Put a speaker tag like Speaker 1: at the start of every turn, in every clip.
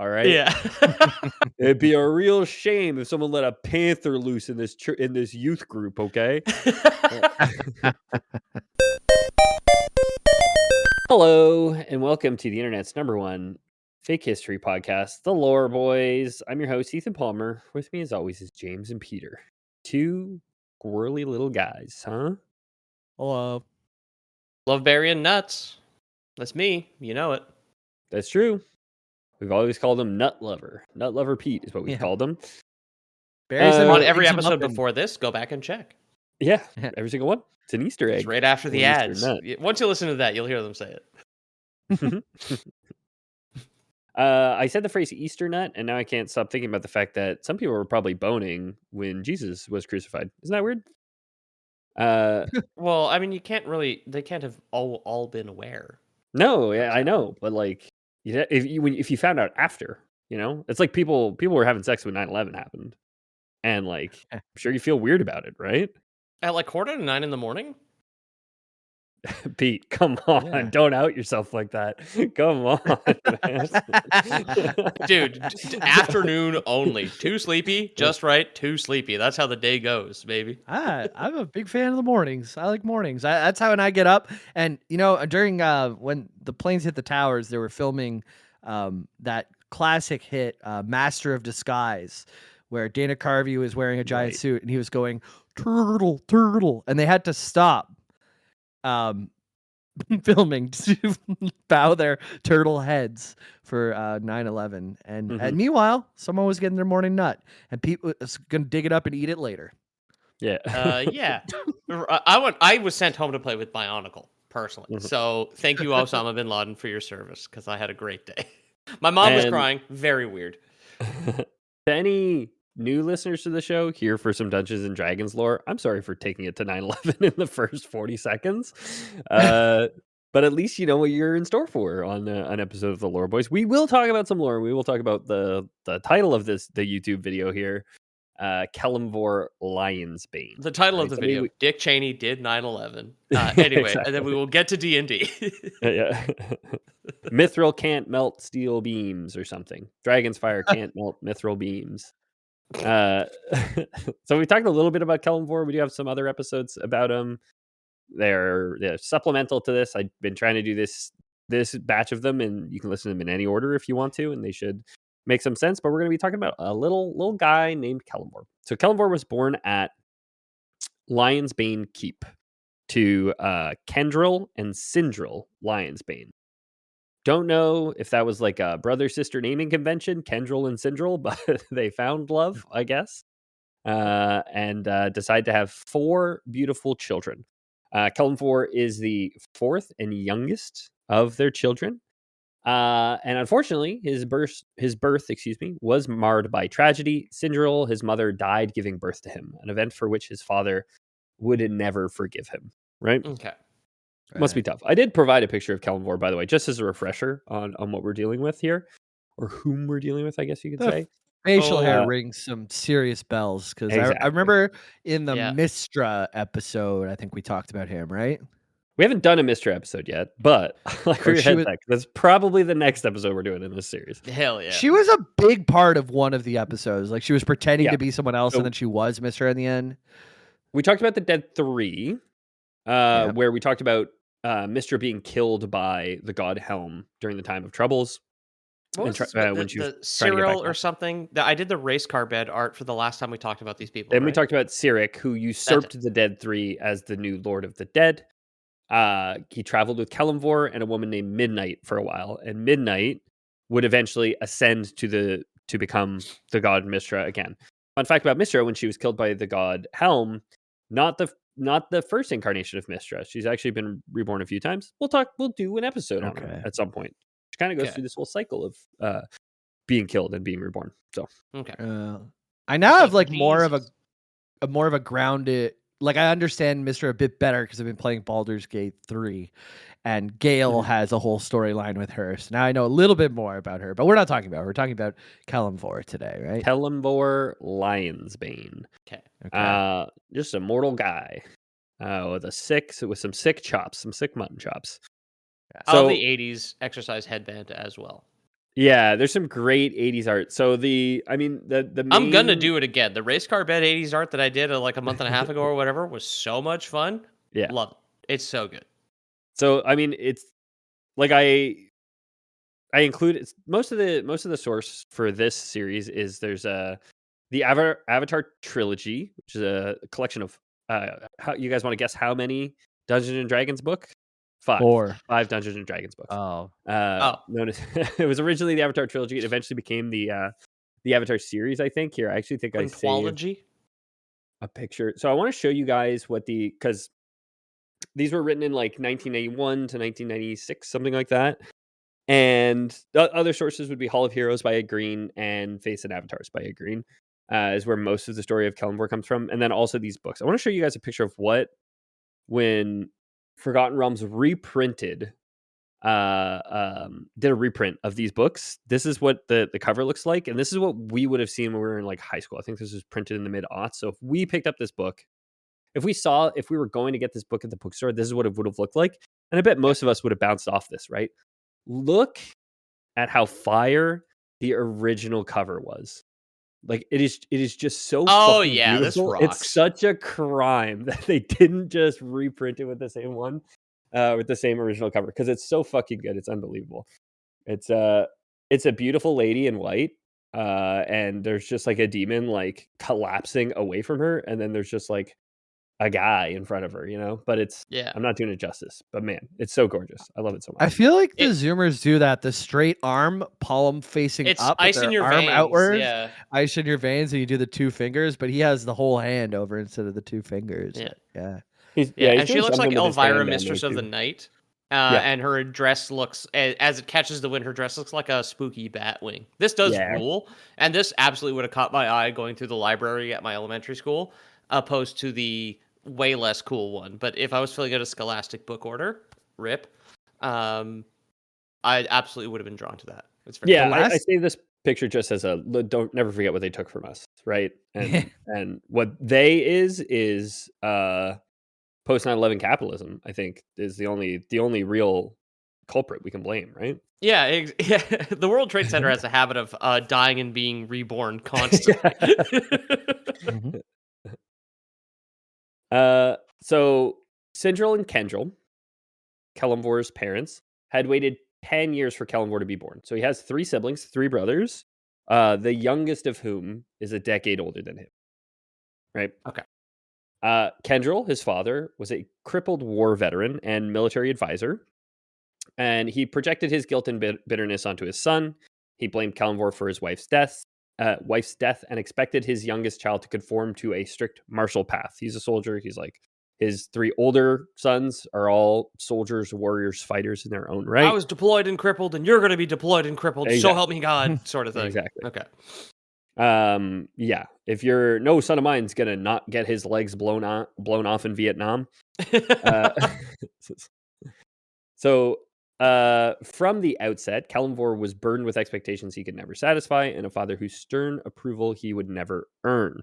Speaker 1: All right.
Speaker 2: Yeah.
Speaker 1: It'd be a real shame if someone let a panther loose in this youth group. Okay. Hello and welcome to the internet's #1 fake history podcast, The Lore Boys. I'm your host, Ethan Palmer. With me, as always, is James and Peter. Two squirrely little guys, huh?
Speaker 3: Hello.
Speaker 2: Love burying nuts. That's me. You know it.
Speaker 1: That's true. We've always called him Nut Lover. Nut Lover Pete is what we've called him.
Speaker 3: Buries him
Speaker 2: On
Speaker 3: and
Speaker 2: every
Speaker 3: digs him
Speaker 2: episode
Speaker 3: up and-
Speaker 2: before this, go back and check.
Speaker 1: Yeah, every single one. It's an Easter egg.
Speaker 2: It's right after the
Speaker 1: Or an Easter
Speaker 2: ads.
Speaker 1: nut.
Speaker 2: Once you listen to that, you'll hear them say it.
Speaker 1: I said the phrase Easter nut, and now I can't stop thinking about the fact that some people were probably boning when Jesus was crucified. Isn't that weird?
Speaker 2: Well, I mean, they can't have all been aware.
Speaker 1: No, yeah, I know, but like, if you found out after, it's like people were having sex when 9/11 happened, and like, I'm sure you feel weird about it, right?
Speaker 2: At like 8:45 in the morning?
Speaker 1: Pete, come on,
Speaker 3: Yeah.
Speaker 1: don't out yourself like that. Come on, man.
Speaker 2: Dude, afternoon only. Too sleepy, just right, too sleepy. That's how the day goes, baby.
Speaker 3: I'm a big fan of the mornings. I like mornings. That's how when I get up. And during when the planes hit the towers, they were filming that classic hit Master of Disguise, where Dana Carvey was wearing a giant suit and he was going turtle, turtle, and they had to stop filming to bow their turtle heads for 9/11. And meanwhile, someone was getting their morning nut, and Pete was gonna dig it up and eat it later.
Speaker 1: Yeah.
Speaker 2: Yeah. I was sent home to play with Bionicle, personally. So thank you, Osama bin Laden, for your service, because I had a great day. My mom was crying. Very weird.
Speaker 1: To any new listeners to the show here for some Dungeons and Dragons lore, I'm sorry for taking it to 9/11 in the first 40 seconds. But at least you know what you're in store for on an episode of the Lore Boys. We will talk about some lore. We will talk about the title of the YouTube video here, Kelemvor Lion's Bane.
Speaker 2: The title of the video, Dick Cheney did 9/11. Anyway, exactly. And then we will get to D&D.
Speaker 1: Yeah. Mithril can't melt steel beams or something. Dragon's fire can't melt mithril beams. So we talked a little bit about Kelemvor. We do have some other episodes about him. They're supplemental to this. I've been trying to do this batch of them, and you can listen to them in any order if you want to, and they should make some sense. But we're going to be talking about a little guy named Kelemvor. So Kelemvor was born at Lionsbane Keep to Kendril and Sindril Lionsbane. Don't know if that was like a brother-sister naming convention, Kendril and Sindril, but they found love, I guess, and decided to have 4 beautiful children. Kelemvor is the 4th and youngest of their children. And unfortunately, his birth, was marred by tragedy. Sindril, his mother, died giving birth to him, an event for which his father would never forgive him, right?
Speaker 2: Okay.
Speaker 1: Must be tough. I did provide a picture of Kelemvor, by the way, just as a refresher on what we're dealing with here, or whom we're dealing with, I guess you could say.
Speaker 3: Facial hair rings some serious bells, because I remember in the Mistra episode, I think we talked about him, right?
Speaker 1: We haven't done a Mistra episode yet, but like your head back. That's probably the next episode we're doing in this series.
Speaker 2: Hell yeah.
Speaker 3: She was a big part of one of the episodes. Like, she was pretending to be someone else, and then she was Mistra in the end.
Speaker 1: We talked about the Dead 3, where we talked about Mistra being killed by the god Helm during the time of troubles.
Speaker 2: What was when she was Cyril or something? I did the race car bed art for the last time we talked about these people.
Speaker 1: Then we talked about Cyric, who usurped the Dead 3 as the new Lord of the Dead. He traveled with Kelemvor and a woman named Midnight for a while, and Midnight would eventually ascend to become the god Mistra again. Fun fact about Mistra: when she was killed by the god Helm, not the first incarnation of Mistra. She's actually been reborn a few times. We'll do an episode on her at some point. She kind of goes through this whole cycle of being killed and being reborn. So
Speaker 3: I now have like more of a grounded. Like, I understand Mistra a bit better because I've been playing Baldur's Gate 3, and Gale has a whole storyline with her. So now I know a little bit more about her, but we're not talking about her. We're talking about Kelemvor today, right?
Speaker 1: Kelemvor Lionsbane. Okay. Just a mortal guy with some sick chops, some sick mutton chops.
Speaker 2: So the 80s exercise headband as well.
Speaker 1: Yeah, there's some great 80s art. So the
Speaker 2: I'm gonna
Speaker 1: main
Speaker 2: do it again. The race car bed 80s art that I did like a month and a half ago or whatever was so much fun.
Speaker 1: yeah.
Speaker 2: Love it. It's so good.
Speaker 1: So it's like I include most of the source for this series is there's the Avatar trilogy, which is a collection of how you guys want to guess how many Dungeons and Dragons book?
Speaker 3: Four.
Speaker 1: Five Dungeons and Dragons books.
Speaker 3: Oh.
Speaker 2: Oh,
Speaker 1: Known as it was originally the Avatar trilogy. It eventually became the Avatar series. I think here I actually think I saved
Speaker 2: quintology.
Speaker 1: a picture. So I want to show you guys what because these were written in like 1991 to 1996, something like that. And the other sources would be Hall of Heroes by Ed Green and Faiths and Avatars by Ed Green, is where most of the story of Kelemvor comes from. And then also these books. I want to show you guys a picture of when Forgotten Realms reprinted, did a reprint of these books. This is what the cover looks like. And this is what we would have seen when we were in like high school. I think this was printed in the mid-aughts. So if we picked up this book, if we were going to get this book at the bookstore, this is what it would have looked like. And I bet most of us would have bounced off this, right? Look at how fire the original cover was. Like it is just so
Speaker 2: Oh
Speaker 1: fucking
Speaker 2: yeah, this
Speaker 1: beautiful.
Speaker 2: rocks.
Speaker 1: It's such a crime that they didn't just reprint it with the same one, with the same original cover, because it's so fucking good. It's unbelievable. It's a beautiful lady in white, and there's just like a demon like collapsing away from her, and then there's just like a guy in front of her, but
Speaker 2: Yeah.
Speaker 1: I'm not doing it justice, but man, it's so gorgeous. I love it so much.
Speaker 3: I feel like the Zoomers do that. The straight arm, palm facing
Speaker 2: It's
Speaker 3: up, with
Speaker 2: ice in
Speaker 3: their
Speaker 2: your
Speaker 3: arm
Speaker 2: veins.
Speaker 3: outwards.
Speaker 2: Yeah.
Speaker 3: Ice in your veins, and you do the two fingers, but he has the whole hand over instead of the two fingers.
Speaker 2: Yeah.
Speaker 3: Yeah.
Speaker 1: He's
Speaker 2: And she
Speaker 1: doing
Speaker 2: looks like
Speaker 1: something with his
Speaker 2: Elvira,
Speaker 1: hand down
Speaker 2: Mistress
Speaker 1: there,
Speaker 2: of the
Speaker 1: too.
Speaker 2: Night.
Speaker 1: Yeah.
Speaker 2: And her dress looks, as it catches the wind, her dress looks like a spooky bat wing. This does
Speaker 1: Yeah.
Speaker 2: rule. And this absolutely would have caught my eye going through the library at my elementary school, opposed to the way less cool one. But if I was filling out a Scholastic book order, rip, I absolutely would have been drawn to that. It's very
Speaker 1: Yeah,
Speaker 3: The
Speaker 1: I
Speaker 3: last-
Speaker 1: say this picture just as don't never forget what they took from us, right? And what they is post 9/11 capitalism. I think is the only real culprit we can blame, right?
Speaker 2: Yeah, yeah. The World Trade Center has a habit of dying and being reborn constantly.
Speaker 3: Mhm.
Speaker 1: So Sindril and Kendril, Kelemvor's parents, had waited 10 years for Kelemvor to be born. So he has 3 siblings, 3 brothers, the youngest of whom is a decade older than him. Right?
Speaker 2: Okay.
Speaker 1: Kendril, his father, was a crippled war veteran and military advisor, and he projected his guilt and bitterness onto his son. He blamed Kelemvor for his wife's death, and expected his youngest child to conform to a strict martial path. He's a soldier. He's like his 3 older sons are all soldiers, warriors, fighters in their own right.
Speaker 2: I was deployed and crippled, and you're going to be deployed and crippled. So
Speaker 1: Exactly.
Speaker 2: help me God, sort of thing.
Speaker 1: Exactly.
Speaker 2: Okay.
Speaker 1: Yeah. If you're no son of mine's gonna not get his legs blown off in Vietnam. So from the outset, Kelemvor was burdened with expectations he could never satisfy, and a father whose stern approval he would never earn.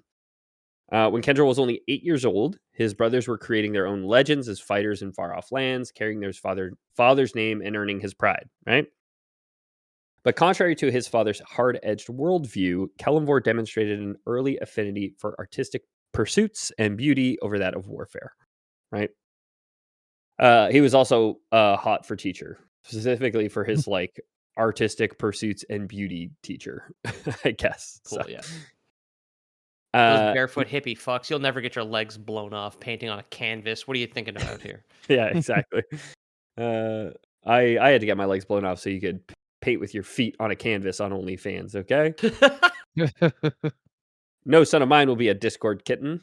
Speaker 1: When Kendra was only 8 years old, his brothers were creating their own legends as fighters in far-off lands, carrying their father's name and earning his pride, right? But contrary to his father's hard-edged worldview, Kelemvor demonstrated an early affinity for artistic pursuits and beauty over that of warfare, right? He was also hot for teacher, specifically for his like artistic pursuits and beauty teacher, I guess.
Speaker 2: Cool,
Speaker 1: So,
Speaker 2: yeah. Those barefoot hippie fucks. You'll never get your legs blown off painting on a canvas. What are you thinking about here?
Speaker 1: yeah, exactly. I had to get my legs blown off so you could paint with your feet on a canvas on OnlyFans, okay? No son of mine will be a Discord kitten.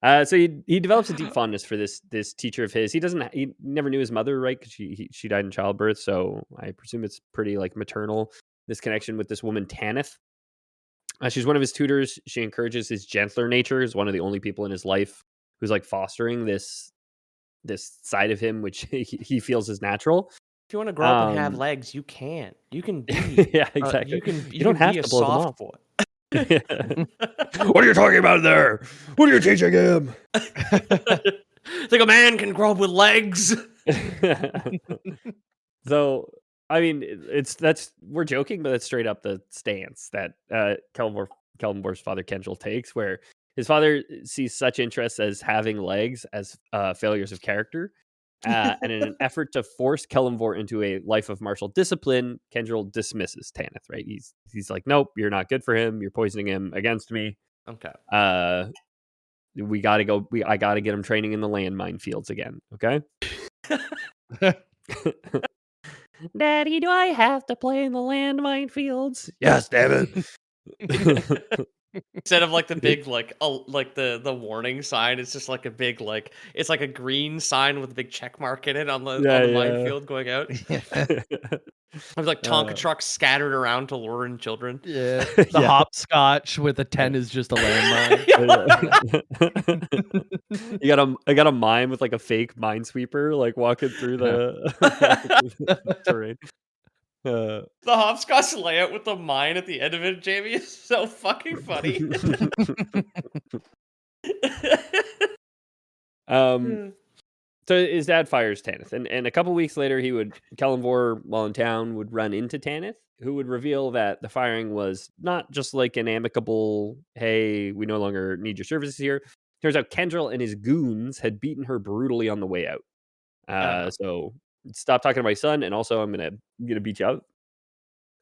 Speaker 1: So he develops a deep fondness for this teacher of his. He never knew his mother, right? Because she died in childbirth. So I presume it's pretty like maternal. This connection with this woman Tanith. She's one of his tutors. She encourages his gentler nature. Is one of the only people in his life who's like fostering this side of him, which he feels is natural.
Speaker 2: If you want to grow up and have legs, you can. You can be.
Speaker 1: Yeah, exactly.
Speaker 2: You
Speaker 1: don't
Speaker 2: can
Speaker 1: have
Speaker 2: be
Speaker 1: to
Speaker 2: a
Speaker 1: blow them
Speaker 2: soft
Speaker 1: off.
Speaker 2: boy.
Speaker 1: What are you talking about there? What are you teaching him?
Speaker 2: It's like a man can grow up with legs.
Speaker 1: So, I mean, we're joking, but that's straight up the stance that Kelemvor's father Kendall takes, where his father sees such interests as having legs as failures of character. And in an effort to force Kelemvor into a life of martial discipline, Kendall dismisses Tanith. Right? He's like, nope, you're not good for him. You're poisoning him against me.
Speaker 2: Okay.
Speaker 1: We got to go. I got to get him training in the landmine fields again. Okay. Daddy, do I have to play in the landmine fields? Yes, damn it.
Speaker 2: Instead of like the big like the warning sign, it's just like a big like it's like a green sign with a big check mark in it on the minefield going out. There's like Tonka trucks scattered around to lure in children.
Speaker 3: Yeah, the hopscotch with a 10 is just a landmine.
Speaker 1: I got a mime with like a fake minesweeper, like walking through the terrain.
Speaker 2: The hopscotch layout with the mine at the end of it, Jamie, is so fucking funny.
Speaker 1: So his dad fires Tanith, and a couple weeks later, Kelemvor, while in town, would run into Tanith, who would reveal that the firing was not just like an amicable, "Hey, we no longer need your services here." Turns out Kendall and his goons had beaten her brutally on the way out. So stop talking to my son, and also I'm gonna beat you up.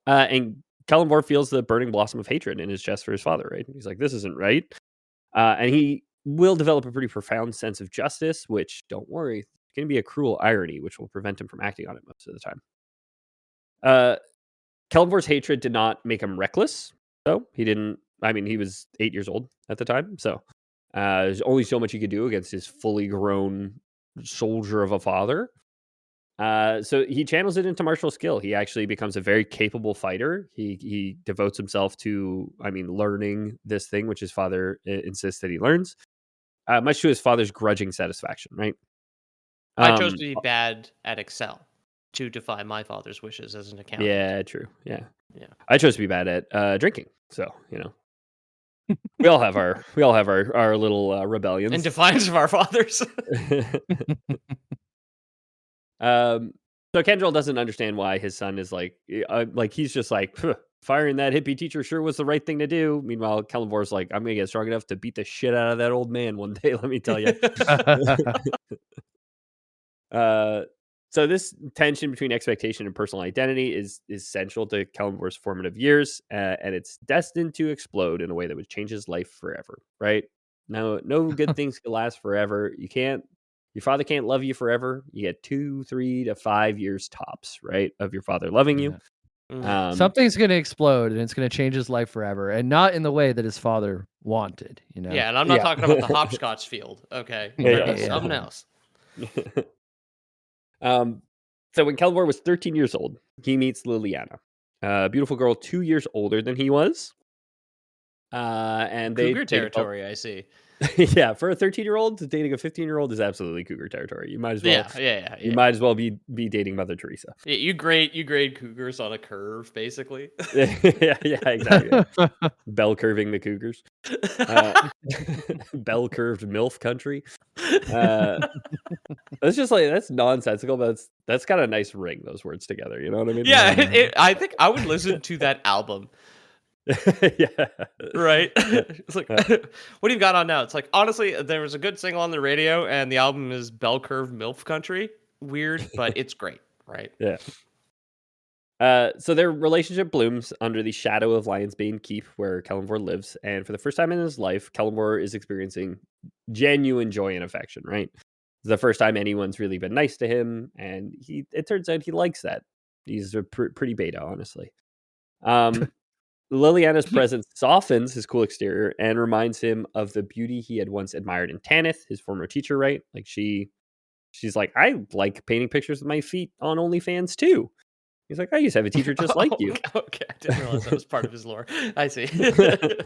Speaker 1: And Kelemvor feels the burning blossom of hatred in his chest for his father. Right? He's like, "This isn't right," and he will develop a pretty profound sense of justice, which, don't worry, it's going to be a cruel irony, which will prevent him from acting on it most of the time. Kelemvor's hatred did not make him reckless, though. He was 8 years old at the time, so there's only so much he could do against his fully grown soldier of a father. So he channels it into martial skill. He actually becomes a very capable fighter. He devotes himself to, learning this thing, which his father insists that he learns. Much to his father's grudging satisfaction, right?
Speaker 2: I chose to be bad at Excel to defy my father's wishes as an accountant.
Speaker 1: Yeah, true. Yeah. I chose to be bad at drinking. So we all have our little rebellions
Speaker 2: in defiance of our fathers.
Speaker 1: So Kendall doesn't understand why his son is like he's just like, firing that hippie teacher sure was the right thing to do. Meanwhile, Kelemvor's like, I'm gonna get strong enough to beat the shit out of that old man one day. Let me tell you. So this tension between expectation and personal identity is essential to Kelemvor's formative years, and it's destined to explode in a way that would change his life forever. Right? No good things can last forever. Your father can't love you forever. You get 2, 3 to 5 years tops, right, of your father loving you.
Speaker 3: Something's going to explode, and it's going to change his life forever, and not in the way that his father wanted.
Speaker 2: Yeah, and I'm not talking about the hopscotch field. Okay, something else.
Speaker 1: So when Kelemvor was 13 years old, he meets Liliana, a beautiful girl 2 years older than he was. And
Speaker 2: Cougar territory, I see.
Speaker 1: Yeah, for a 13-year-old, dating a 15-year-old is absolutely cougar territory. You might as well.
Speaker 2: Yeah.
Speaker 1: You might as well be dating Mother Teresa.
Speaker 2: Yeah, you grade cougars on a curve, basically.
Speaker 1: yeah, exactly. Bell curving the cougars. Bell curved MILF country. That's just like, that's nonsensical, but that's got a nice ring. Those words together, you know what I mean?
Speaker 2: Yeah, I think I would listen to that album.
Speaker 1: Yeah.
Speaker 2: Right? It's like, what do you got on now? It's like, honestly, there was a good single on the radio, and the album is Bell Curve MILF Country. Weird, but it's great, right?
Speaker 1: Yeah. So their relationship blooms under the shadow of Lionsbane Keep, where Kelemvor lives, and for the first time in his life, Kelemvor is experiencing genuine joy and affection, right? It's the first time anyone's really been nice to him, and it turns out he likes that. He's a pretty beta, honestly. Liliana's presence softens his cool exterior and reminds him of the beauty he had once admired in Tanith, his former teacher, right? Like she's like, I like painting pictures with my feet on OnlyFans too. He's like, I used to have a teacher just like you.
Speaker 2: Okay, I didn't realize that was part of his lore. I see.
Speaker 3: Today,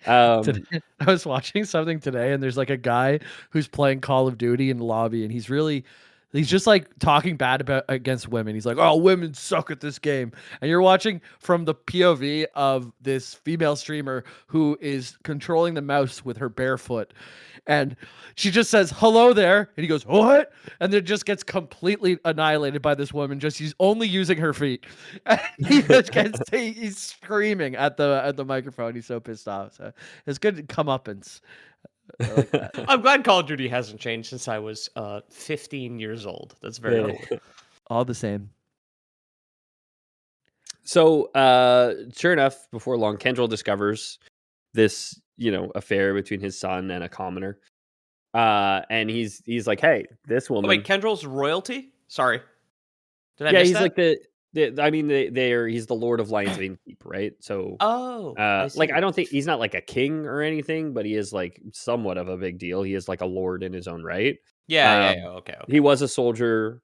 Speaker 3: I was watching something today, and there's like a guy who's playing Call of Duty in the lobby, and he's really He's just like talking bad about against women. He's like, "Oh, women suck at this game," and you're watching from the POV of this female streamer who is controlling the mouse with her bare foot, and she just says, "Hello there," and he goes, "What?" and then just gets completely annihilated by this woman. Just he's only using her feet. And he's screaming at the microphone. He's so pissed off. So it's good comeuppance. I like that.
Speaker 2: I'm glad Call of Duty hasn't changed since I was 15 years old. That's very cool.
Speaker 3: All the same.
Speaker 1: So, sure enough, before long, Kendrell discovers this, affair between his son and a commoner. And he's like, "Hey, this
Speaker 2: Oh,
Speaker 1: woman."
Speaker 2: wait, Kendrell's royalty? Sorry. Did I
Speaker 1: Yeah,
Speaker 2: miss
Speaker 1: he's
Speaker 2: that?
Speaker 1: like he's the Lord of Lions Vein Keep, right? So,
Speaker 2: Oh, I see.
Speaker 1: I don't think he's not like a king or anything, but he is like somewhat of a big deal. He is like a lord in his own right.
Speaker 2: Yeah. Okay.
Speaker 1: He was a soldier,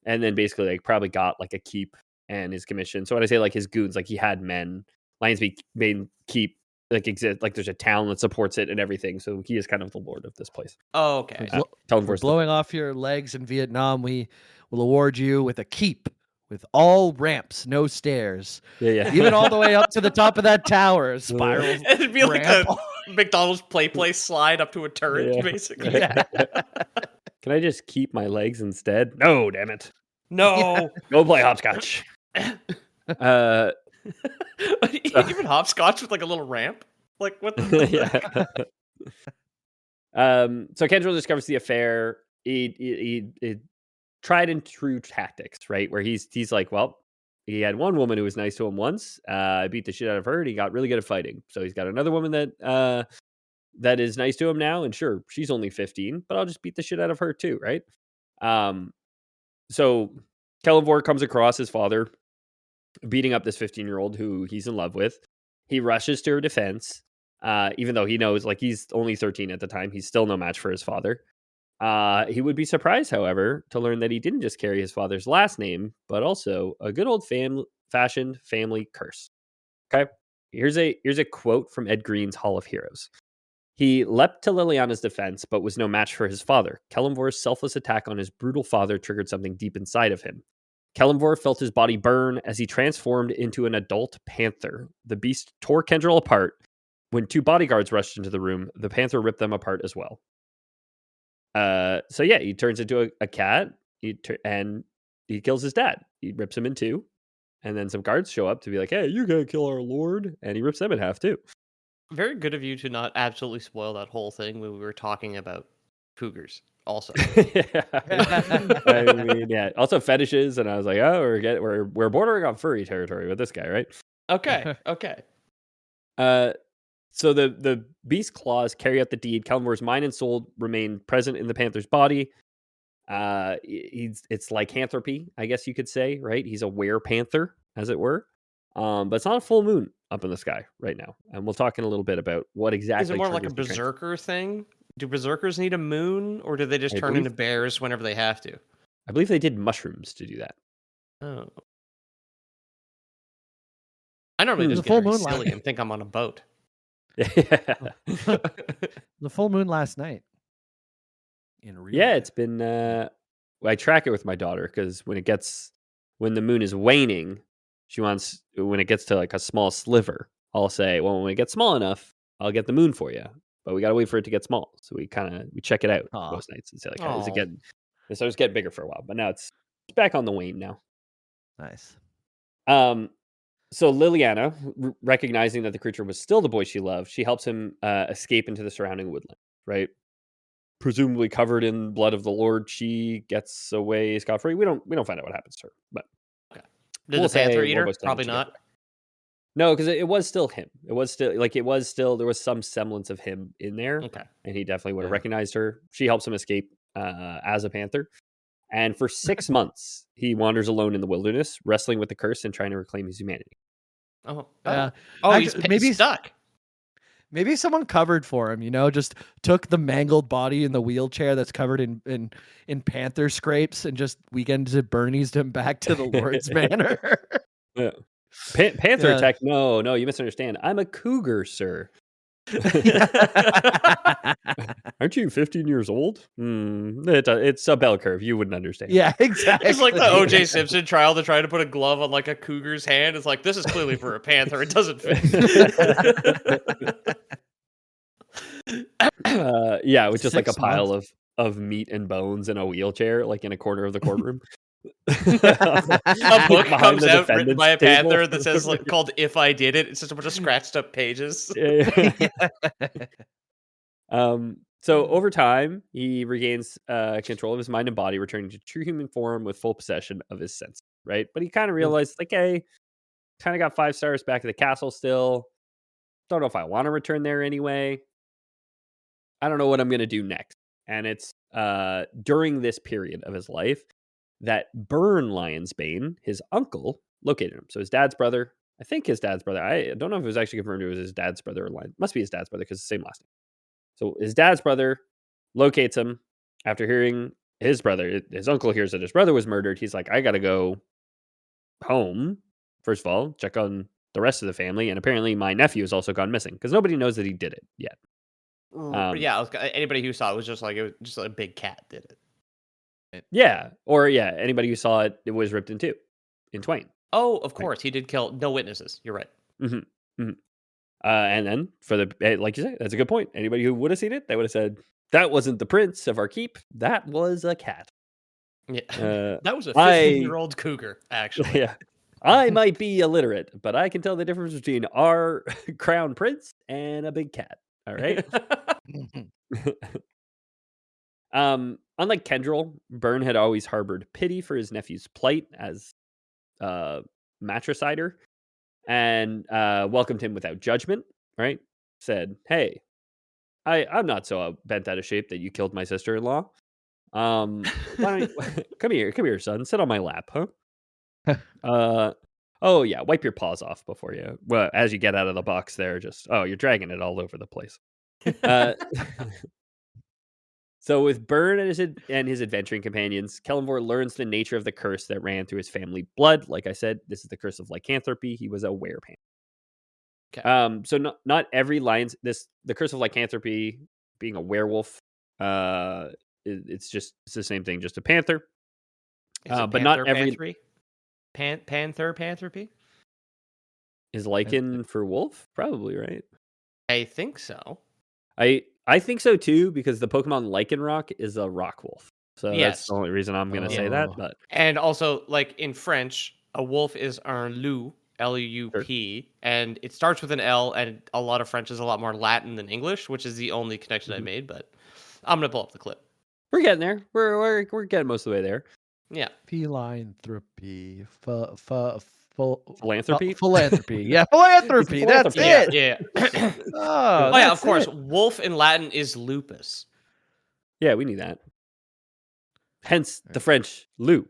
Speaker 1: and then basically like probably got like a keep and his commission. So when I say like his goons, like he had men, Vein Keep like exist, like there's a town that supports it and everything. So he is kind of the lord of this place.
Speaker 2: Oh, okay.
Speaker 3: For
Speaker 1: Kelemvor's
Speaker 3: blowing off your legs in Vietnam, we will award you with a keep with all ramps, no stairs.
Speaker 1: yeah.
Speaker 3: Even all the way up to the top of that tower, spiral.
Speaker 2: It'd be like
Speaker 3: ramp.
Speaker 2: a McDonald's place slide up to a turret,
Speaker 1: Yeah.
Speaker 2: basically.
Speaker 3: Yeah.
Speaker 1: Can I just keep my legs instead? No, damn it.
Speaker 2: No.
Speaker 1: Go play hopscotch.
Speaker 2: Even hopscotch with like a little ramp? Like what the
Speaker 1: yeah. So Kendrell discovers the affair. He tried and true tactics, right? Where he's like, well, he had one woman who was nice to him once. I beat the shit out of her, and he got really good at fighting. So he's got another woman that is nice to him now, and sure, she's only 15, but I'll just beat the shit out of her too, right? So Kelemvor comes across his father beating up this 15-year-old who he's in love with. He rushes to her defense, even though he knows like he's only 13 at the time. He's still no match for his father. He would be surprised, however, to learn that he didn't just carry his father's last name, but also a good old fashioned family curse. Okay. Here's a quote from Ed Green's Hall of Heroes. He leapt to Liliana's defense, but was no match for his father. Kelemvor's selfless attack on his brutal father triggered something deep inside of him. Kelemvor felt his body burn as he transformed into an adult panther. The beast tore Kendrell apart. When two bodyguards rushed into the room, the panther ripped them apart as well. So yeah, he turns into a cat, and he kills his dad. He rips him in two, and then some guards show up to be like, "Hey, you gotta kill our lord," and he rips them in half too.
Speaker 2: Very good of you to not absolutely spoil that whole thing when we were talking about cougars. Also,
Speaker 1: Yeah. I mean, yeah. Also fetishes, and I was like, "Oh, we're bordering on furry territory with this guy, right?"
Speaker 2: okay.
Speaker 1: So the beast claws carry out the deed. Kelemvor's mind and soul remain present in the panther's body. It's lycanthropy, I guess you could say, right? He's a were panther, as it were. But it's not a full moon up in the sky right now, and we'll talk in a little bit about what exactly.
Speaker 2: Is it more like a
Speaker 1: triggers the
Speaker 2: berserker thing? Do berserkers need a moon, or do they just
Speaker 1: I
Speaker 2: turn
Speaker 1: believe-
Speaker 2: into bears whenever they have to?
Speaker 1: I believe they did mushrooms to do that.
Speaker 2: Oh, I normally
Speaker 3: There's
Speaker 2: just
Speaker 3: a
Speaker 2: get
Speaker 3: full
Speaker 2: very
Speaker 3: moon
Speaker 2: silly and think I'm on a boat.
Speaker 1: Yeah.
Speaker 3: The full moon last night. In real
Speaker 1: Yeah,
Speaker 3: life.
Speaker 1: it's been. I track it with my daughter because when the moon is waning, she wants when it gets to like a small sliver. I'll say, well, when it gets small enough, I'll get the moon for you. But we gotta wait for it to get small, so we check it out
Speaker 3: Aw.
Speaker 1: most nights and say like, is it
Speaker 2: Aw.
Speaker 1: getting? So it's getting bigger for a while, but now it's back on the wane now.
Speaker 3: Nice.
Speaker 1: So Liliana, recognizing that the creature was still the boy she loved, she helps him escape into the surrounding woodland. Right. Presumably covered in blood of the Lord, she gets away scot-free. We don't find out what happens to her, but
Speaker 2: Did
Speaker 1: we'll
Speaker 2: the panther
Speaker 1: say
Speaker 2: eat her?
Speaker 1: Warbo's done
Speaker 2: Probably
Speaker 1: what she got
Speaker 2: not.
Speaker 1: away. No, because it was still him. It was still there was some semblance of him in there,
Speaker 2: Okay.
Speaker 1: and he definitely would have
Speaker 2: Yeah.
Speaker 1: recognized her. She helps him escape as a panther, and for 6 months he wanders alone in the wilderness, wrestling with the curse and trying to reclaim his humanity.
Speaker 2: Oh.
Speaker 3: Yeah.
Speaker 2: Oh,
Speaker 3: Actually,
Speaker 2: he's
Speaker 3: maybe-
Speaker 2: stuck.
Speaker 3: Maybe someone covered for him, just took the mangled body in the wheelchair that's covered in panther scrapes and just weekend to Bernie's him back to the Lord's Manor.
Speaker 1: Yeah. Panther
Speaker 3: Yeah.
Speaker 1: attack? No, you misunderstand. I'm a cougar, sir. Aren't you 15 years old? It's a bell curve. You wouldn't understand.
Speaker 3: Yeah, exactly.
Speaker 2: It's like the O.J. Simpson trial. They're trying to put a glove on like a cougar's hand. It's like, this is clearly for a panther. It doesn't fit.
Speaker 1: Yeah, with just like a
Speaker 3: 6 months.
Speaker 1: pile of meat and bones in a wheelchair, like in a corner of the courtroom.
Speaker 2: A book
Speaker 1: Behind
Speaker 2: comes
Speaker 1: the
Speaker 2: out written by a
Speaker 1: defendant's table.
Speaker 2: panther that says like called "If I Did It." It's just a bunch of scratched up pages.
Speaker 1: Yeah, so over time, he regains control of his mind and body, returning to true human form with full possession of his senses. Right, but he kind of realized, like, hey, kind of got 5 stars back at the castle. Still, don't know if I want to return there anyway. I don't know what I'm gonna do next. And it's during this period of his life that Byrne Lionsbane, his uncle, located him. So his dad's brother, I think his dad's brother. I don't know if it was actually confirmed it was his dad's brother or line. Must be his dad's brother because it's the same last name. So his dad's brother locates him after hearing his uncle hears that his brother was murdered. He's like, I gotta go home. First of all, check on the rest of the family. And apparently my nephew has also gone missing because nobody knows that he did it yet.
Speaker 2: Yeah, anybody who saw it was just like a big cat did it.
Speaker 1: Yeah. Or yeah, anybody who saw it, it was ripped in two, in twain.
Speaker 2: Oh, of course, he did kill no witnesses. You're right.
Speaker 1: Hmm. Hmm. And then for the like you say, that's a good point. Anybody who would have seen it, they would have said that wasn't the prince of our keep. That was a cat.
Speaker 2: Yeah,
Speaker 1: Uh,
Speaker 2: that was a
Speaker 1: I
Speaker 2: 15-year-old cougar, actually.
Speaker 1: yeah. I might be illiterate, but I can tell the difference between our crown prince and a big cat. All right. Unlike Kendrell, Byrne had always harbored pity for his nephew's plight as matricider and welcomed him without judgment, right? Said, hey, I'm not so bent out of shape that you killed my sister-in-law. Why don't you, come here, son. Sit on my lap, huh? Oh yeah, wipe your paws off before you. Well, as you get out of the box, there, just you're dragging it all over the place. Uh, so with Byrne and his adventuring companions, Kelemvor learns the nature of the curse that ran through his family blood. Like I said, this is the curse of lycanthropy. He was a werepant.
Speaker 2: Okay.
Speaker 1: So not every the curse of lycanthropy, being a werewolf, it's the same thing, just a panther.
Speaker 2: Is it
Speaker 1: But not every
Speaker 2: panthery? Pantheropy?
Speaker 1: is lichen for wolf, probably, right?
Speaker 2: I think so.
Speaker 1: I think so too, because the Pokemon Lycanroc is a rock wolf. So that's
Speaker 2: Yes.
Speaker 1: the only reason I'm gonna say that.
Speaker 3: Oh.
Speaker 1: But
Speaker 2: And also, like in French, a wolf is un loup,
Speaker 1: sure.
Speaker 2: L-U-U-P, and it starts with an L, and a lot of French is a lot more Latin than English, which is the only connection I
Speaker 1: Mhm.
Speaker 2: made, but I'm gonna pull up the clip.
Speaker 1: We're getting there. We're getting most of the way there.
Speaker 2: Yeah.
Speaker 3: Philanthropy.
Speaker 1: Philanthropy.
Speaker 3: Philanthropy. Yeah, philanthropy. That's
Speaker 1: philanthropist.
Speaker 3: it.
Speaker 2: Yeah.
Speaker 3: Oh,
Speaker 2: Oh yeah, of
Speaker 3: that's
Speaker 2: course.
Speaker 3: it.
Speaker 2: Wolf in Latin is lupus.
Speaker 1: Yeah, we need that. Hence the French loup.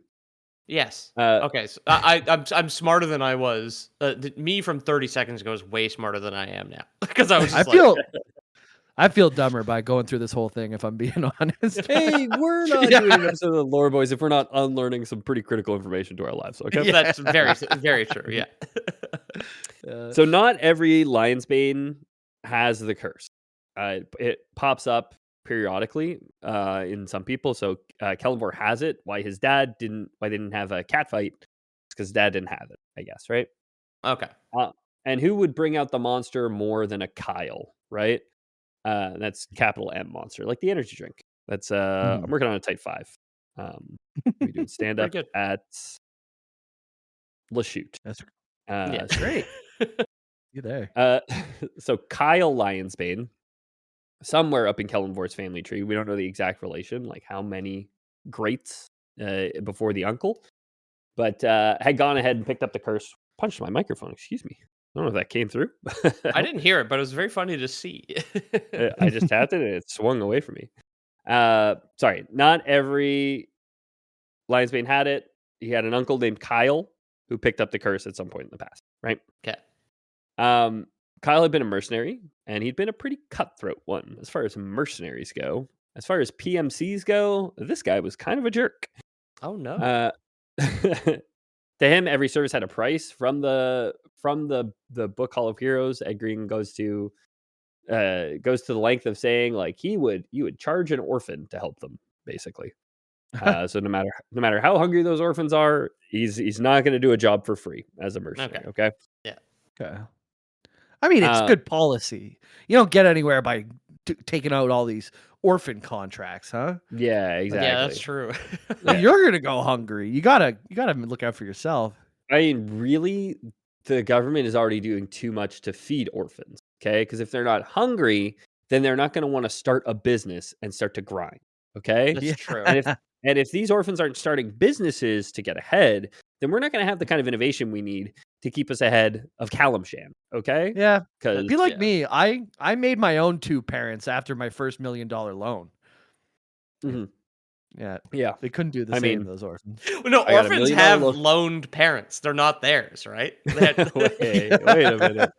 Speaker 2: Yes.
Speaker 1: Uh,
Speaker 2: Okay. So I'm smarter than I was. Me from 30 seconds ago is way smarter than I am now because I was
Speaker 3: I
Speaker 2: just like,
Speaker 3: I feel dumber by going through this whole thing, if I'm being honest.
Speaker 1: hey, we're not
Speaker 3: Yeah.
Speaker 1: doing an episode of the Lore Boys if we're not unlearning some pretty critical information to our lives. Okay.
Speaker 3: Yeah.
Speaker 2: that's very true. Yeah.
Speaker 1: So not every Lionsbane has the curse. It pops up periodically in some people. So Kelemvor has it. Why his dad didn't? Why they didn't have a cat fight? Because dad didn't have it. I guess, right?
Speaker 2: Okay.
Speaker 1: And who would bring out the monster more than a Kyle, right? That's capital M monster, like the energy drink. That's I'm working on a type 5. We doing stand up
Speaker 2: Pretty good.
Speaker 1: at Lachute.
Speaker 3: That's
Speaker 2: Yeah.
Speaker 1: Great.
Speaker 3: you there.
Speaker 1: So Kyle Lionsbane, somewhere up in Kelemvor's family tree, we don't know the exact relation, like how many greats before the uncle, but had gone ahead and picked up the curse. Punched my microphone, excuse me. I don't know if that came through.
Speaker 2: I didn't hear it, but it was very funny to see.
Speaker 1: I just tapped it and it swung away from me. Sorry, not every Lionsbane had it. He had an uncle named Kyle who picked up the curse at some point in the past, right?
Speaker 2: Okay.
Speaker 1: Kyle had been a mercenary, and he'd been a pretty cutthroat one as far as mercenaries go. As far as PMCs go, this guy was kind of a jerk.
Speaker 2: Oh no.
Speaker 1: To him, every service had a price. From the book Hall of Heroes, Ed Green goes to goes to the length of saying like he would charge an orphan to help them, basically. So no matter how hungry those orphans are, he's not going to do a job for free as a mercenary. Okay.
Speaker 2: Yeah.
Speaker 3: Okay. I mean, it's
Speaker 1: Uh,
Speaker 3: good policy. You don't get anywhere by taking out all these orphan contracts, huh?
Speaker 1: yeah,
Speaker 2: Yeah, that's
Speaker 1: exactly.
Speaker 2: true.
Speaker 3: Like, you're gonna go hungry. You gotta look out for yourself.
Speaker 1: I mean, really, the government is already doing too much to feed orphans. Okay, because if they're not hungry, then they're not going to want to start a business and start to grind. Okay,
Speaker 2: That's
Speaker 3: Yeah.
Speaker 2: true.
Speaker 1: and if these orphans aren't starting businesses to get ahead, then we're not going to have the kind of innovation we need to keep us ahead of Kalimshan. Okay,
Speaker 3: Yeah.
Speaker 1: because
Speaker 3: Be like
Speaker 2: Yeah.
Speaker 3: me. I made my own 2 parents after my first $1 million loan. Yeah.
Speaker 1: yeah,
Speaker 3: They couldn't do the
Speaker 1: I
Speaker 3: same,
Speaker 1: mean,
Speaker 3: those orphans.
Speaker 2: Well, no,
Speaker 1: I got
Speaker 2: orphans
Speaker 1: $1 million
Speaker 2: have loaned parents. They're not theirs, right?
Speaker 1: wait a minute.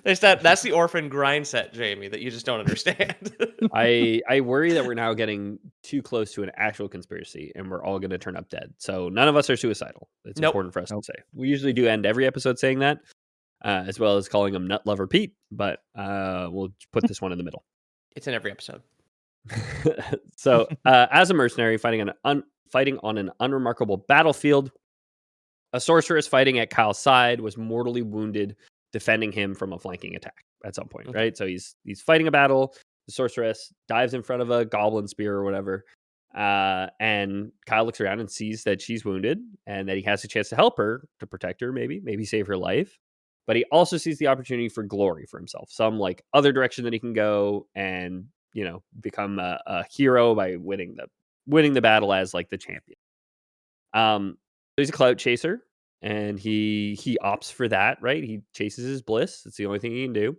Speaker 2: That's the orphan grind set, Jamie, that you just don't understand.
Speaker 1: I worry that we're now getting too close to an actual conspiracy and we're all going to turn up dead. So none of us are suicidal. It's
Speaker 2: Nope.
Speaker 1: important for us
Speaker 3: Nope.
Speaker 1: to say. We usually do end every episode saying that, as well as calling him Nut Lover Pete, but we'll put this one in the middle.
Speaker 2: It's in every episode.
Speaker 1: So as a mercenary fighting on an unremarkable battlefield, a sorceress fighting at Kyle's side was mortally wounded, defending him from a flanking attack at some point,
Speaker 2: Okay.
Speaker 1: right? So he's fighting a battle. The sorceress dives in front of a goblin spear or whatever, and Kyle looks around and sees that she's wounded and that he has a chance to help her, to protect her, maybe save her life. But he also sees the opportunity for glory for himself, some like other direction that he can go and become a hero by winning the battle as like the champion. So he's a clout chaser, and he opts for that, right? He chases his bliss. It's the only thing he can do.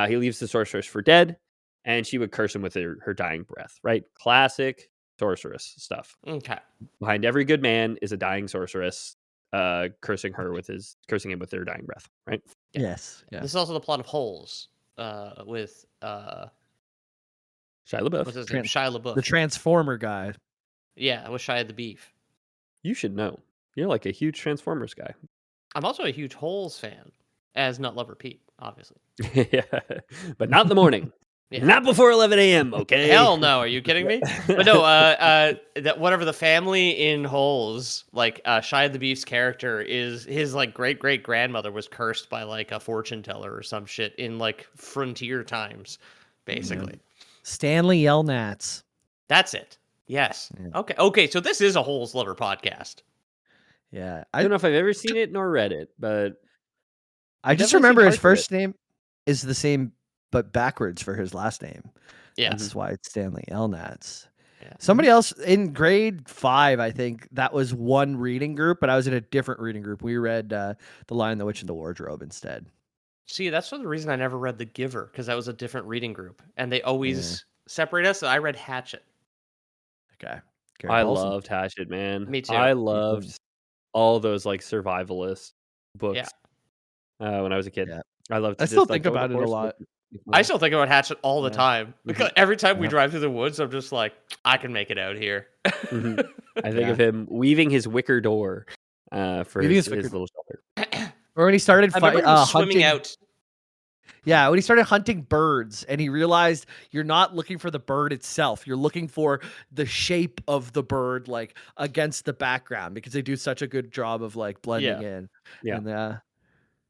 Speaker 1: He leaves the sorceress for dead, and she would curse him with her dying breath, right? Classic sorceress stuff.
Speaker 2: Okay.
Speaker 1: Behind every good man is a dying sorceress, cursing him with their dying breath, right?
Speaker 2: Yeah.
Speaker 3: Yes. Yeah.
Speaker 2: This is also the plot of Holes, with
Speaker 1: Shia
Speaker 2: what's
Speaker 1: LaBeouf.
Speaker 2: his name? Shia LaBeouf.
Speaker 3: The Transformer guy.
Speaker 2: Yeah, with Shia the Beef.
Speaker 1: You should know. You're like a huge Transformers guy.
Speaker 2: I'm also a huge Holes fan, as Nut Lover Pete, obviously.
Speaker 1: Yeah, but not in the morning.
Speaker 2: Yeah.
Speaker 1: Not before 11 a.m. Okay.
Speaker 2: Hell no, are you kidding me? But no, that whatever the family in Holes, like Shia the Beef's character is his like great grandmother was cursed by like a fortune teller or some shit in like frontier times, basically.
Speaker 3: Stanley Yelnats.
Speaker 2: That's it. Yes.
Speaker 3: Yeah.
Speaker 2: Okay. So this is a Holes Lover podcast.
Speaker 3: Yeah.
Speaker 1: I don't know if I've ever seen it nor read it, but
Speaker 3: I just
Speaker 1: definitely seen
Speaker 3: remember his
Speaker 1: parts of it.
Speaker 3: first name is the same but backwards for his last name.
Speaker 2: Yes.
Speaker 3: That's why it's Stanley Elnats.
Speaker 2: Yeah.
Speaker 3: Somebody else in grade 5, I think that was one reading group, but I was in a different reading group. We read The Lion, the Witch, and the Wardrobe instead.
Speaker 2: See, that's the reason I never read The Giver, because that was a different reading group, and they always separate us. So I read Hatchet.
Speaker 3: Okay.
Speaker 1: I loved Hatchet, man.
Speaker 2: Me too.
Speaker 1: I loved all those like survivalist books when I was a kid.
Speaker 3: Yeah.
Speaker 1: I loved.
Speaker 3: I still think about it a lot.
Speaker 2: I still think about Hatchet all the time because every time we
Speaker 3: Yeah.
Speaker 2: drive through the woods, I'm just like, I can make it out here.
Speaker 1: I think of him weaving his wicker door for his little shelter.
Speaker 3: Or when he started
Speaker 2: I remember him swimming
Speaker 3: hunting
Speaker 2: out.
Speaker 3: Yeah, when he started hunting birds and he realized you're not looking for the bird itself. You're looking for the shape of the bird like against the background because they do such a good job of like blending in.
Speaker 1: Yeah.
Speaker 3: And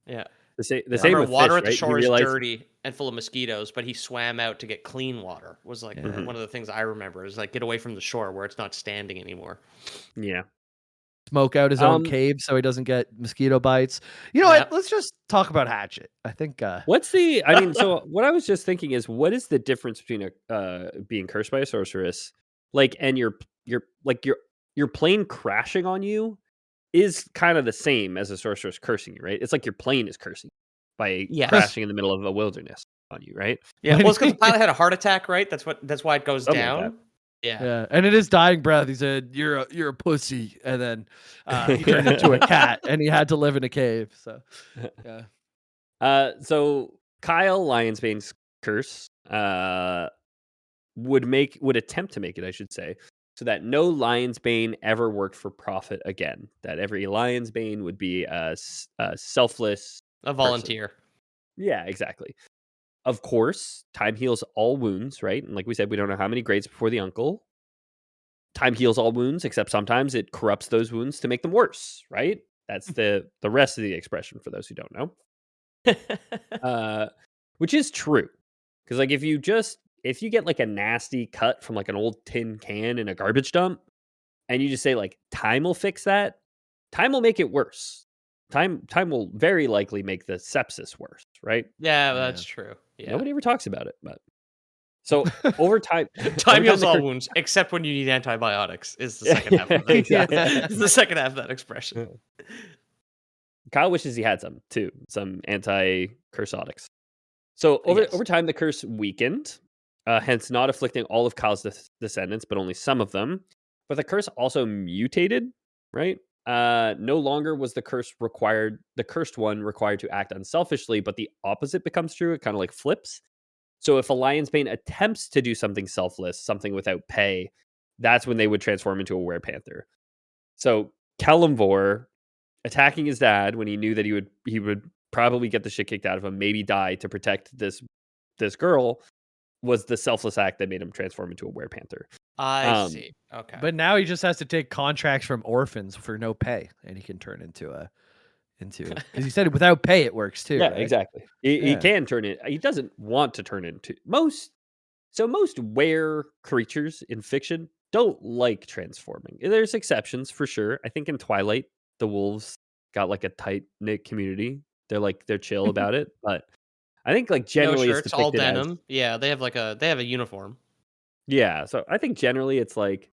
Speaker 2: Yeah.
Speaker 1: The same
Speaker 2: Remember,
Speaker 1: with
Speaker 2: water
Speaker 1: fish,
Speaker 2: at the
Speaker 1: right?
Speaker 2: shore
Speaker 1: He
Speaker 2: is
Speaker 1: realized,
Speaker 2: dirty and full of mosquitoes, but he swam out to get clean water. Was like one of the things I remember is like get away from the shore where it's not standing anymore.
Speaker 1: yeah.
Speaker 3: smoke out his own cave so he doesn't get mosquito bites. You know what? Let's just talk about Hatchet. I think
Speaker 1: so what I was just thinking is, what is the difference between being cursed by a sorceress, like, and your plane crashing on you is kind of the same as a sorceress cursing you, right? It's like your plane is cursing you by crashing in the middle of a wilderness on you, right?
Speaker 2: Yeah, well, it's because the pilot had a heart attack, right? That's why it goes
Speaker 1: Something
Speaker 2: down.
Speaker 1: like
Speaker 3: Yeah, and in his dying breath, he said, "You're a pussy," and then he turned into a cat, and he had to live in a cave. So, yeah.
Speaker 1: So Kyle Lionsbane's curse would attempt to make it, I should say, so that no Lionsbane ever worked for profit again. That every Lionsbane would be a selfless
Speaker 2: A volunteer.
Speaker 1: person. Yeah, exactly. of course, time heals all wounds, right? And like we said, we don't know how many grades before the uncle. Time heals all wounds, except sometimes it corrupts those wounds to make them worse, right? That's the rest of the expression for those who don't know. Which is true. Because like if you get like a nasty cut from like an old tin can in a garbage dump, and you just say like time will fix that, time will make it worse. Time will very likely make the sepsis worse, right?
Speaker 2: Yeah,
Speaker 3: Yeah.
Speaker 2: that's true. Yeah.
Speaker 1: Nobody ever talks about it, but so over time,
Speaker 2: Time heals
Speaker 1: the
Speaker 2: all
Speaker 1: curse.
Speaker 2: wounds, except when you need antibiotics. Is the second half of that?
Speaker 1: Exactly.
Speaker 2: Is the second half of that expression?
Speaker 1: Kyle wishes he had some too, some anti-cursotics. So
Speaker 2: Yes.
Speaker 1: over time, the curse weakened, hence not afflicting all of Kyle's descendants, but only some of them. But the curse also mutated, right? No longer was the cursed one required to act unselfishly, but the opposite becomes true. It kind of like flips. So if a lion's bane attempts to do something selfless, something without pay, that's when they would transform into a were-panther. So Kelemvor attacking his dad when he knew that he would probably get the shit kicked out of him, maybe die to protect this girl, was the selfless act that made him transform into a were-panther.
Speaker 2: I see. Okay.
Speaker 3: But now he just has to take contracts from orphans for no pay, and he can turn into because he said without pay it works too,
Speaker 1: Yeah,
Speaker 3: right?
Speaker 1: exactly. He
Speaker 3: Yeah.
Speaker 1: can turn it. He doesn't want to turn into most. So most were creatures in fiction don't like transforming. There's exceptions for sure. I think in Twilight, the wolves got like a tight knit community. They're chill about it, but I think like
Speaker 2: No
Speaker 1: generally it's
Speaker 2: shirts, all
Speaker 1: depicted as
Speaker 2: denim. Yeah, they have a uniform.
Speaker 1: yeah. So I think generally it's like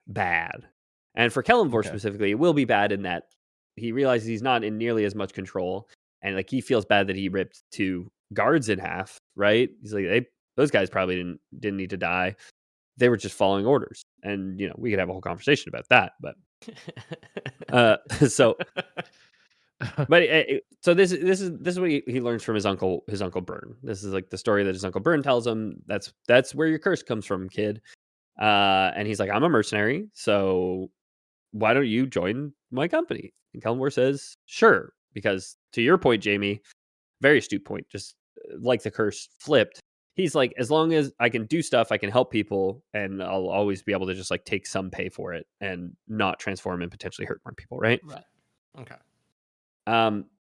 Speaker 1: bad. And for Kelemvor
Speaker 3: Okay.
Speaker 1: specifically, it will be bad in that he realizes he's not in nearly as much control, and like he feels bad that he ripped two guards in half. Right? He's like, those guys probably didn't need to die. They were just following orders, and we could have a whole conversation about that. But so, but so this is what he learns from his uncle Byrne. This is like the story that his uncle Byrne tells him. That's where your curse comes from, kid. And he's like, I'm a mercenary, so why don't you join my company? And Kelemvor says, sure, because to your point, Jamie, very astute point, just like the curse flipped. He's like, as long as I can do stuff, I can help people, and I'll always be able to just like take some pay for it and not transform and potentially hurt more people, right?
Speaker 2: Right. Okay.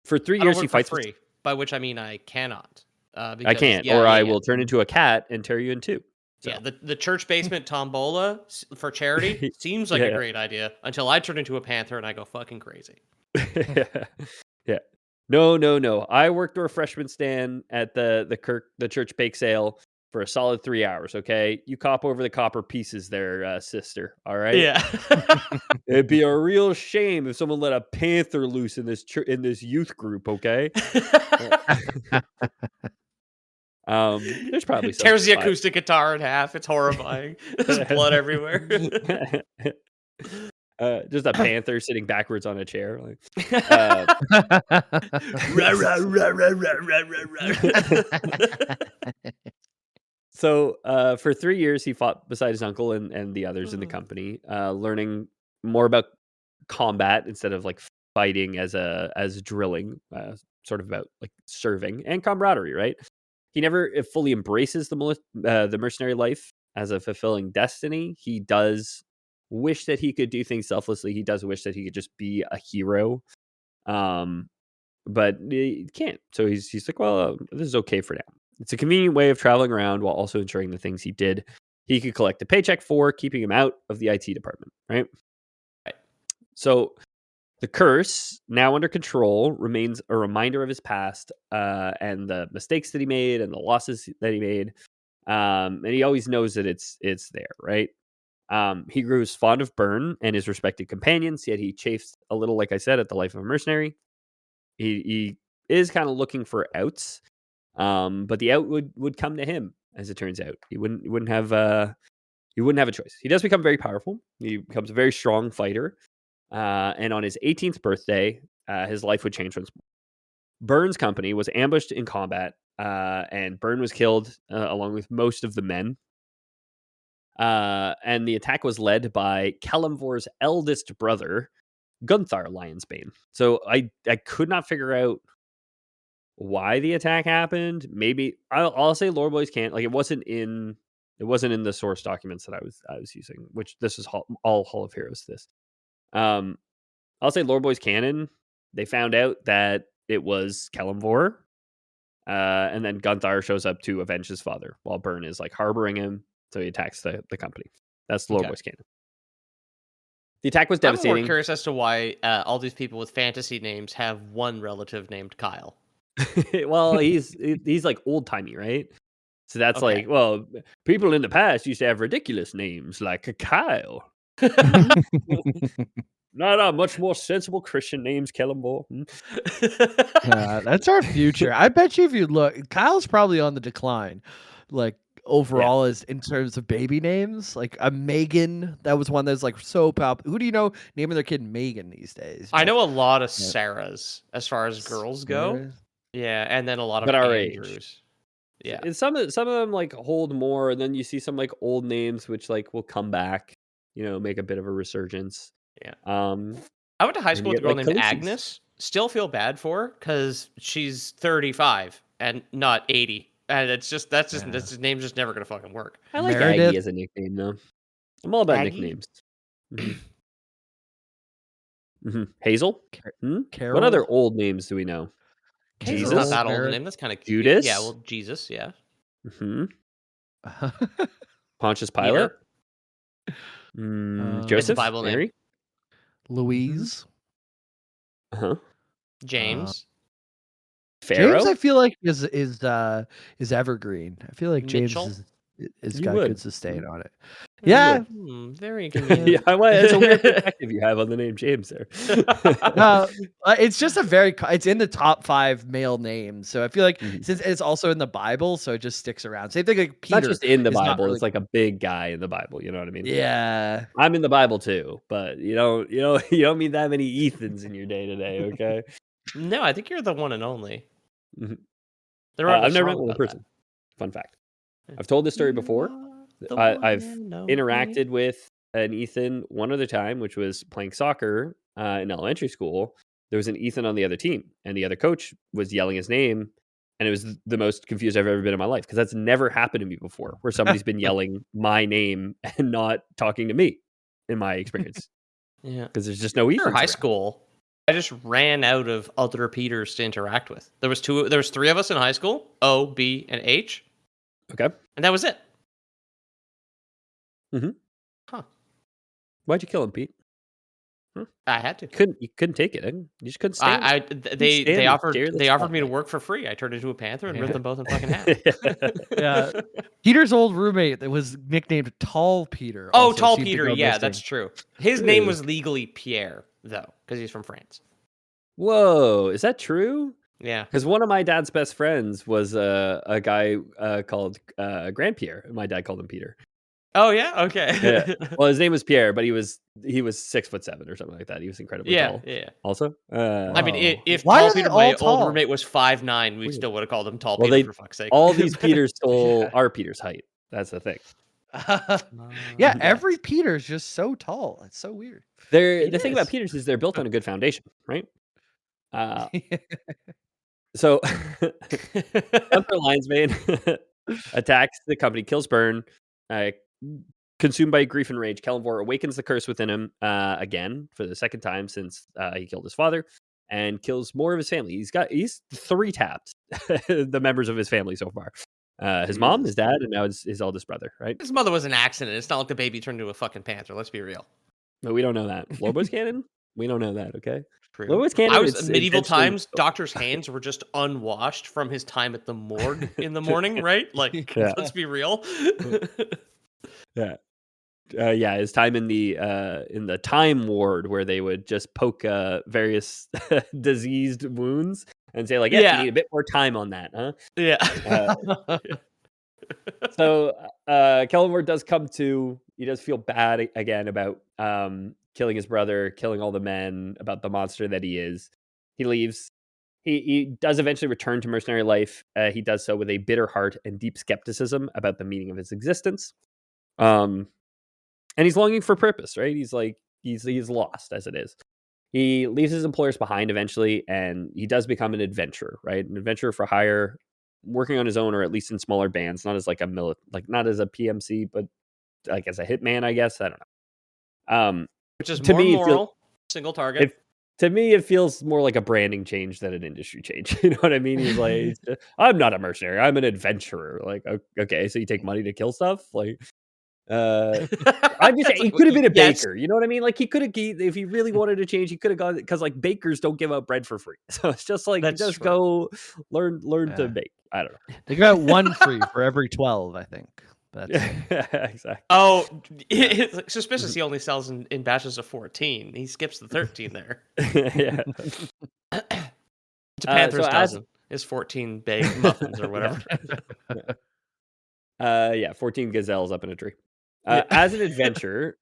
Speaker 1: For 3
Speaker 2: I don't
Speaker 1: years, he
Speaker 2: work for
Speaker 1: fights.
Speaker 2: free, by which I mean I cannot.
Speaker 1: I
Speaker 2: Because
Speaker 1: can't,
Speaker 2: yeah,
Speaker 1: or
Speaker 2: yeah,
Speaker 1: I
Speaker 2: yeah.
Speaker 1: will turn into a cat and tear you in two. So.
Speaker 2: Yeah, the church basement tombola for charity seems like a great idea until I turn into a panther and I go fucking crazy.
Speaker 1: Yeah. No. I worked a refreshment stand at the church bake sale for a solid 3 hours. Okay, you cop over the copper pieces there, sister. All right.
Speaker 2: Yeah.
Speaker 1: It'd be a real shame if someone let a panther loose in this youth group. Okay. There's probably some
Speaker 2: Tears the acoustic guitar in half. It's horrifying. There's blood everywhere.
Speaker 1: Just a panther sitting backwards on a chair. Like, so for 3 years, he fought beside his uncle and the others in the company, learning more about combat instead of like fighting as drilling, sort of about like serving and camaraderie, right? He never fully embraces the mercenary life as a fulfilling destiny. He does wish that he could do things selflessly. He does wish that he could just be a hero, but he can't. So he's like, well, this is okay for now. It's a convenient way of traveling around while also ensuring the things he could collect a paycheck for, keeping him out of the IT department, right?
Speaker 2: Right.
Speaker 1: So the curse, now under control, remains a reminder of his past and the mistakes that he made and the losses that he made. And he always knows that it's there, right? He grows fond of Byrne and his respected companions, yet he chafes a little, like I said, at the life of a mercenary. He is kind of looking for outs, but the out would come to him, as it turns out. He wouldn't have a choice. He does become very powerful. He becomes a very strong fighter. And on his 18th birthday, his life would change once more. Byrne's company was ambushed in combat, and Byrne was killed along with most of the men. And the attack was led by Kelemvor's eldest brother, Gunther Lionsbane. So I could not figure out why the attack happened. Maybe I'll say Lore Boys can't. Like, it wasn't in the source documents that I was using, which this is all Hall of Heroes. Um, I'll say Lore Boys canon. They found out that it was Kelemvor, and then Gunthar shows up to avenge his father while Byrne is like harboring him, so he attacks the company. That's Lore
Speaker 2: Okay.
Speaker 1: Boys canon. The attack was
Speaker 2: I'm more
Speaker 1: devastating.
Speaker 2: curious as to why all these people with fantasy names have one relative named Kyle.
Speaker 1: Well, he's like old timey, right? So that's
Speaker 2: Okay.
Speaker 1: like, well, people in the past used to have ridiculous names like Kyle. Not much more sensible Christian names, Kelemvor.
Speaker 3: That's our future. I bet you if you look, Kyle's probably on the decline. Like overall, as in terms of baby names, like a Megan, that was one that's like so popular. Who do you know naming their kid Megan these days?
Speaker 2: I know a lot of
Speaker 3: Yeah.
Speaker 2: Sarahs as far as girls go.
Speaker 3: Sarah?
Speaker 2: Yeah, and then a lot of
Speaker 1: But our age.
Speaker 2: Andrews. Yeah.
Speaker 1: And some of them like hold more, and then you see some like old names which like will come back, make a bit of a resurgence.
Speaker 2: Yeah.
Speaker 1: Um,
Speaker 2: I went to high
Speaker 1: and
Speaker 2: school
Speaker 1: you
Speaker 2: with a
Speaker 1: get,
Speaker 2: girl
Speaker 1: like,
Speaker 2: named
Speaker 1: Khaleesi's.
Speaker 2: Agnes. Still feel bad for her because she's 35 and not 80. And it's just that's his name's just never gonna fucking work.
Speaker 1: I like
Speaker 3: Meredith.
Speaker 1: Aggie as a nickname though. I'm all about
Speaker 2: Aggie?
Speaker 1: nicknames. Hazel? What
Speaker 3: Carol?
Speaker 1: other old names do we know?
Speaker 2: Hazel's
Speaker 1: Jesus?
Speaker 2: not that old a
Speaker 3: Meredith?
Speaker 2: name. That's kind of
Speaker 1: Judas?
Speaker 2: Yeah, well, Jesus, yeah.
Speaker 1: Pontius Pilate?
Speaker 2: It's a
Speaker 1: Joseph?
Speaker 2: Bible name.
Speaker 1: Mary?
Speaker 3: Louise.
Speaker 1: Uh-huh.
Speaker 2: James.
Speaker 1: Pharaoh?
Speaker 3: James, I feel like is evergreen. I feel like
Speaker 2: Mitchell?
Speaker 3: James is
Speaker 1: You
Speaker 3: got
Speaker 1: would.
Speaker 3: good sustain on it.
Speaker 1: You
Speaker 3: Yeah.
Speaker 2: Very convenient.
Speaker 1: Yeah, it's a weird perspective you have on the name James there.
Speaker 3: It's just it's in the top 5 male names. So I feel like since it's also in the Bible, so it just sticks around. Same thing like Peter.
Speaker 1: Not just in the
Speaker 3: is not
Speaker 1: Bible,
Speaker 3: really-
Speaker 1: it's like a big guy in the Bible, you know what I mean?
Speaker 3: Yeah.
Speaker 1: I'm in the Bible too, but you don't meet that many Ethans in your day to day, okay?
Speaker 2: No, I think you're the one and only.
Speaker 1: Mhm.
Speaker 2: They wrote a
Speaker 1: I've never
Speaker 2: song
Speaker 1: met one
Speaker 2: about
Speaker 1: person. Fun fact. I've told this story before. I've interacted with an Ethan one other time, which was playing soccer in elementary school. There was an Ethan on the other team, and the other coach was yelling his name, and it was the most confused I've ever been in my life because that's never happened to me before, where somebody's been yelling my name and not talking to me, in my experience.
Speaker 2: Yeah.
Speaker 1: Because there's just no Ethans
Speaker 2: After high
Speaker 1: around.
Speaker 2: school, I just ran out of other Peters to interact with. There was 3 of us in high school, O, B, and H.
Speaker 1: Okay.
Speaker 2: And that was it.
Speaker 1: Huh. Why'd you kill him, Pete?
Speaker 2: I had to.
Speaker 1: You couldn't take it. You just couldn't stand it.
Speaker 2: They offered
Speaker 1: Scare the
Speaker 2: me
Speaker 1: spot,
Speaker 2: to
Speaker 1: man.
Speaker 2: work for free. I turned into a panther and ripped them both in fucking half.
Speaker 3: Yeah. Peter's old roommate that was nicknamed Tall Peter.
Speaker 2: Oh,
Speaker 3: also
Speaker 2: Tall
Speaker 3: seemed to
Speaker 2: Peter.
Speaker 3: go
Speaker 2: Yeah,
Speaker 3: missing.
Speaker 2: that's true. His name was legally Pierre, though, because he's from France.
Speaker 1: Whoa, is that true?
Speaker 2: Yeah.
Speaker 1: Because one of my dad's best friends was a guy called Grand Pierre. My dad called him Peter.
Speaker 2: Oh yeah. Okay.
Speaker 1: Yeah. Well, his name was Pierre, but he was 6'7" or something like that. He was incredibly tall.
Speaker 2: Yeah.
Speaker 1: Also,
Speaker 2: I mean,
Speaker 3: Whoa.
Speaker 2: if
Speaker 3: Why
Speaker 2: Tall
Speaker 3: are they
Speaker 2: Peter,
Speaker 3: all
Speaker 2: my
Speaker 3: tall?
Speaker 2: old roommate, was 5'9", we
Speaker 1: Weird.
Speaker 2: still would have called him Tall
Speaker 1: Well,
Speaker 2: Peter, for fuck's sake.
Speaker 1: all these Peters stole our Peter's height. That's the thing.
Speaker 3: Yeah, every Peter's just so tall. It's so weird.
Speaker 1: The thing about Peters is they're built on a good foundation, right? So Gunther Linesbane attacks the company, kills Byrne, consumed by grief and rage. Kelemvor awakens the curse within him again for the second time since he killed his father, and kills more of his family. He's 3 tapped the members of his family so far. His mom, his dad, and now his eldest brother, right?
Speaker 2: His mother was an accident. It's not like the baby turned into a fucking panther. Let's be real.
Speaker 1: No, we don't know that. Lorebo's canon? We don't know that, okay?
Speaker 2: True.
Speaker 1: Lorebo's canon,
Speaker 2: I was
Speaker 1: it's
Speaker 2: medieval
Speaker 1: intentionally-
Speaker 2: times. Doctors' hands were just unwashed from his time at the morgue in the morning, right? Like,
Speaker 1: Yeah.
Speaker 2: let's be real.
Speaker 1: Yeah. His time in the time ward where they would just poke various diseased wounds and say like,
Speaker 2: Yeah.
Speaker 1: you need a bit more time on that, huh?
Speaker 2: Yeah.
Speaker 1: So Kelemvor does come to. He does feel bad again about killing his brother, killing all the men, about the monster that he is. He leaves. He does eventually return to mercenary life. He does so with a bitter heart and deep skepticism about the meaning of his existence. And he's longing for purpose, right? He's like he's lost as it is. He leaves his employers behind eventually, and he does become an adventurer, right? An adventurer for hire, working on his own or at least in smaller bands, not as like not as a PMC, but like as a hitman, I guess. I don't know.
Speaker 2: Which is
Speaker 1: To
Speaker 2: more
Speaker 1: me, it feels
Speaker 2: moral, single target.
Speaker 1: if to me it feels more like a branding change than an industry change. You know what I mean? He's like, I'm not a mercenary, I'm an adventurer. Like, okay, so you take money to kill stuff? Like, I'm just saying
Speaker 2: It's
Speaker 1: he
Speaker 2: like,
Speaker 1: could have been a
Speaker 2: yes.
Speaker 1: baker. You know what I mean? Like he could have, if he really wanted to change, he could have gone because like bakers don't give out bread for free. So it's just like
Speaker 2: That's
Speaker 1: just
Speaker 2: true.
Speaker 1: go learn to
Speaker 3: Yeah.
Speaker 1: bake. I don't know.
Speaker 3: They got one free for every 12, I think. That's it.
Speaker 1: Yeah, exactly.
Speaker 2: Oh,
Speaker 1: Yeah.
Speaker 2: it's like suspicious. He only sells in batches of 14. He skips the 13 there.
Speaker 1: Yeah.
Speaker 2: To Panthers
Speaker 1: So as
Speaker 2: dozen is 14 baked muffins or whatever.
Speaker 1: yeah, 14 gazelles up in a tree.
Speaker 2: Yeah.
Speaker 1: As an adventurer,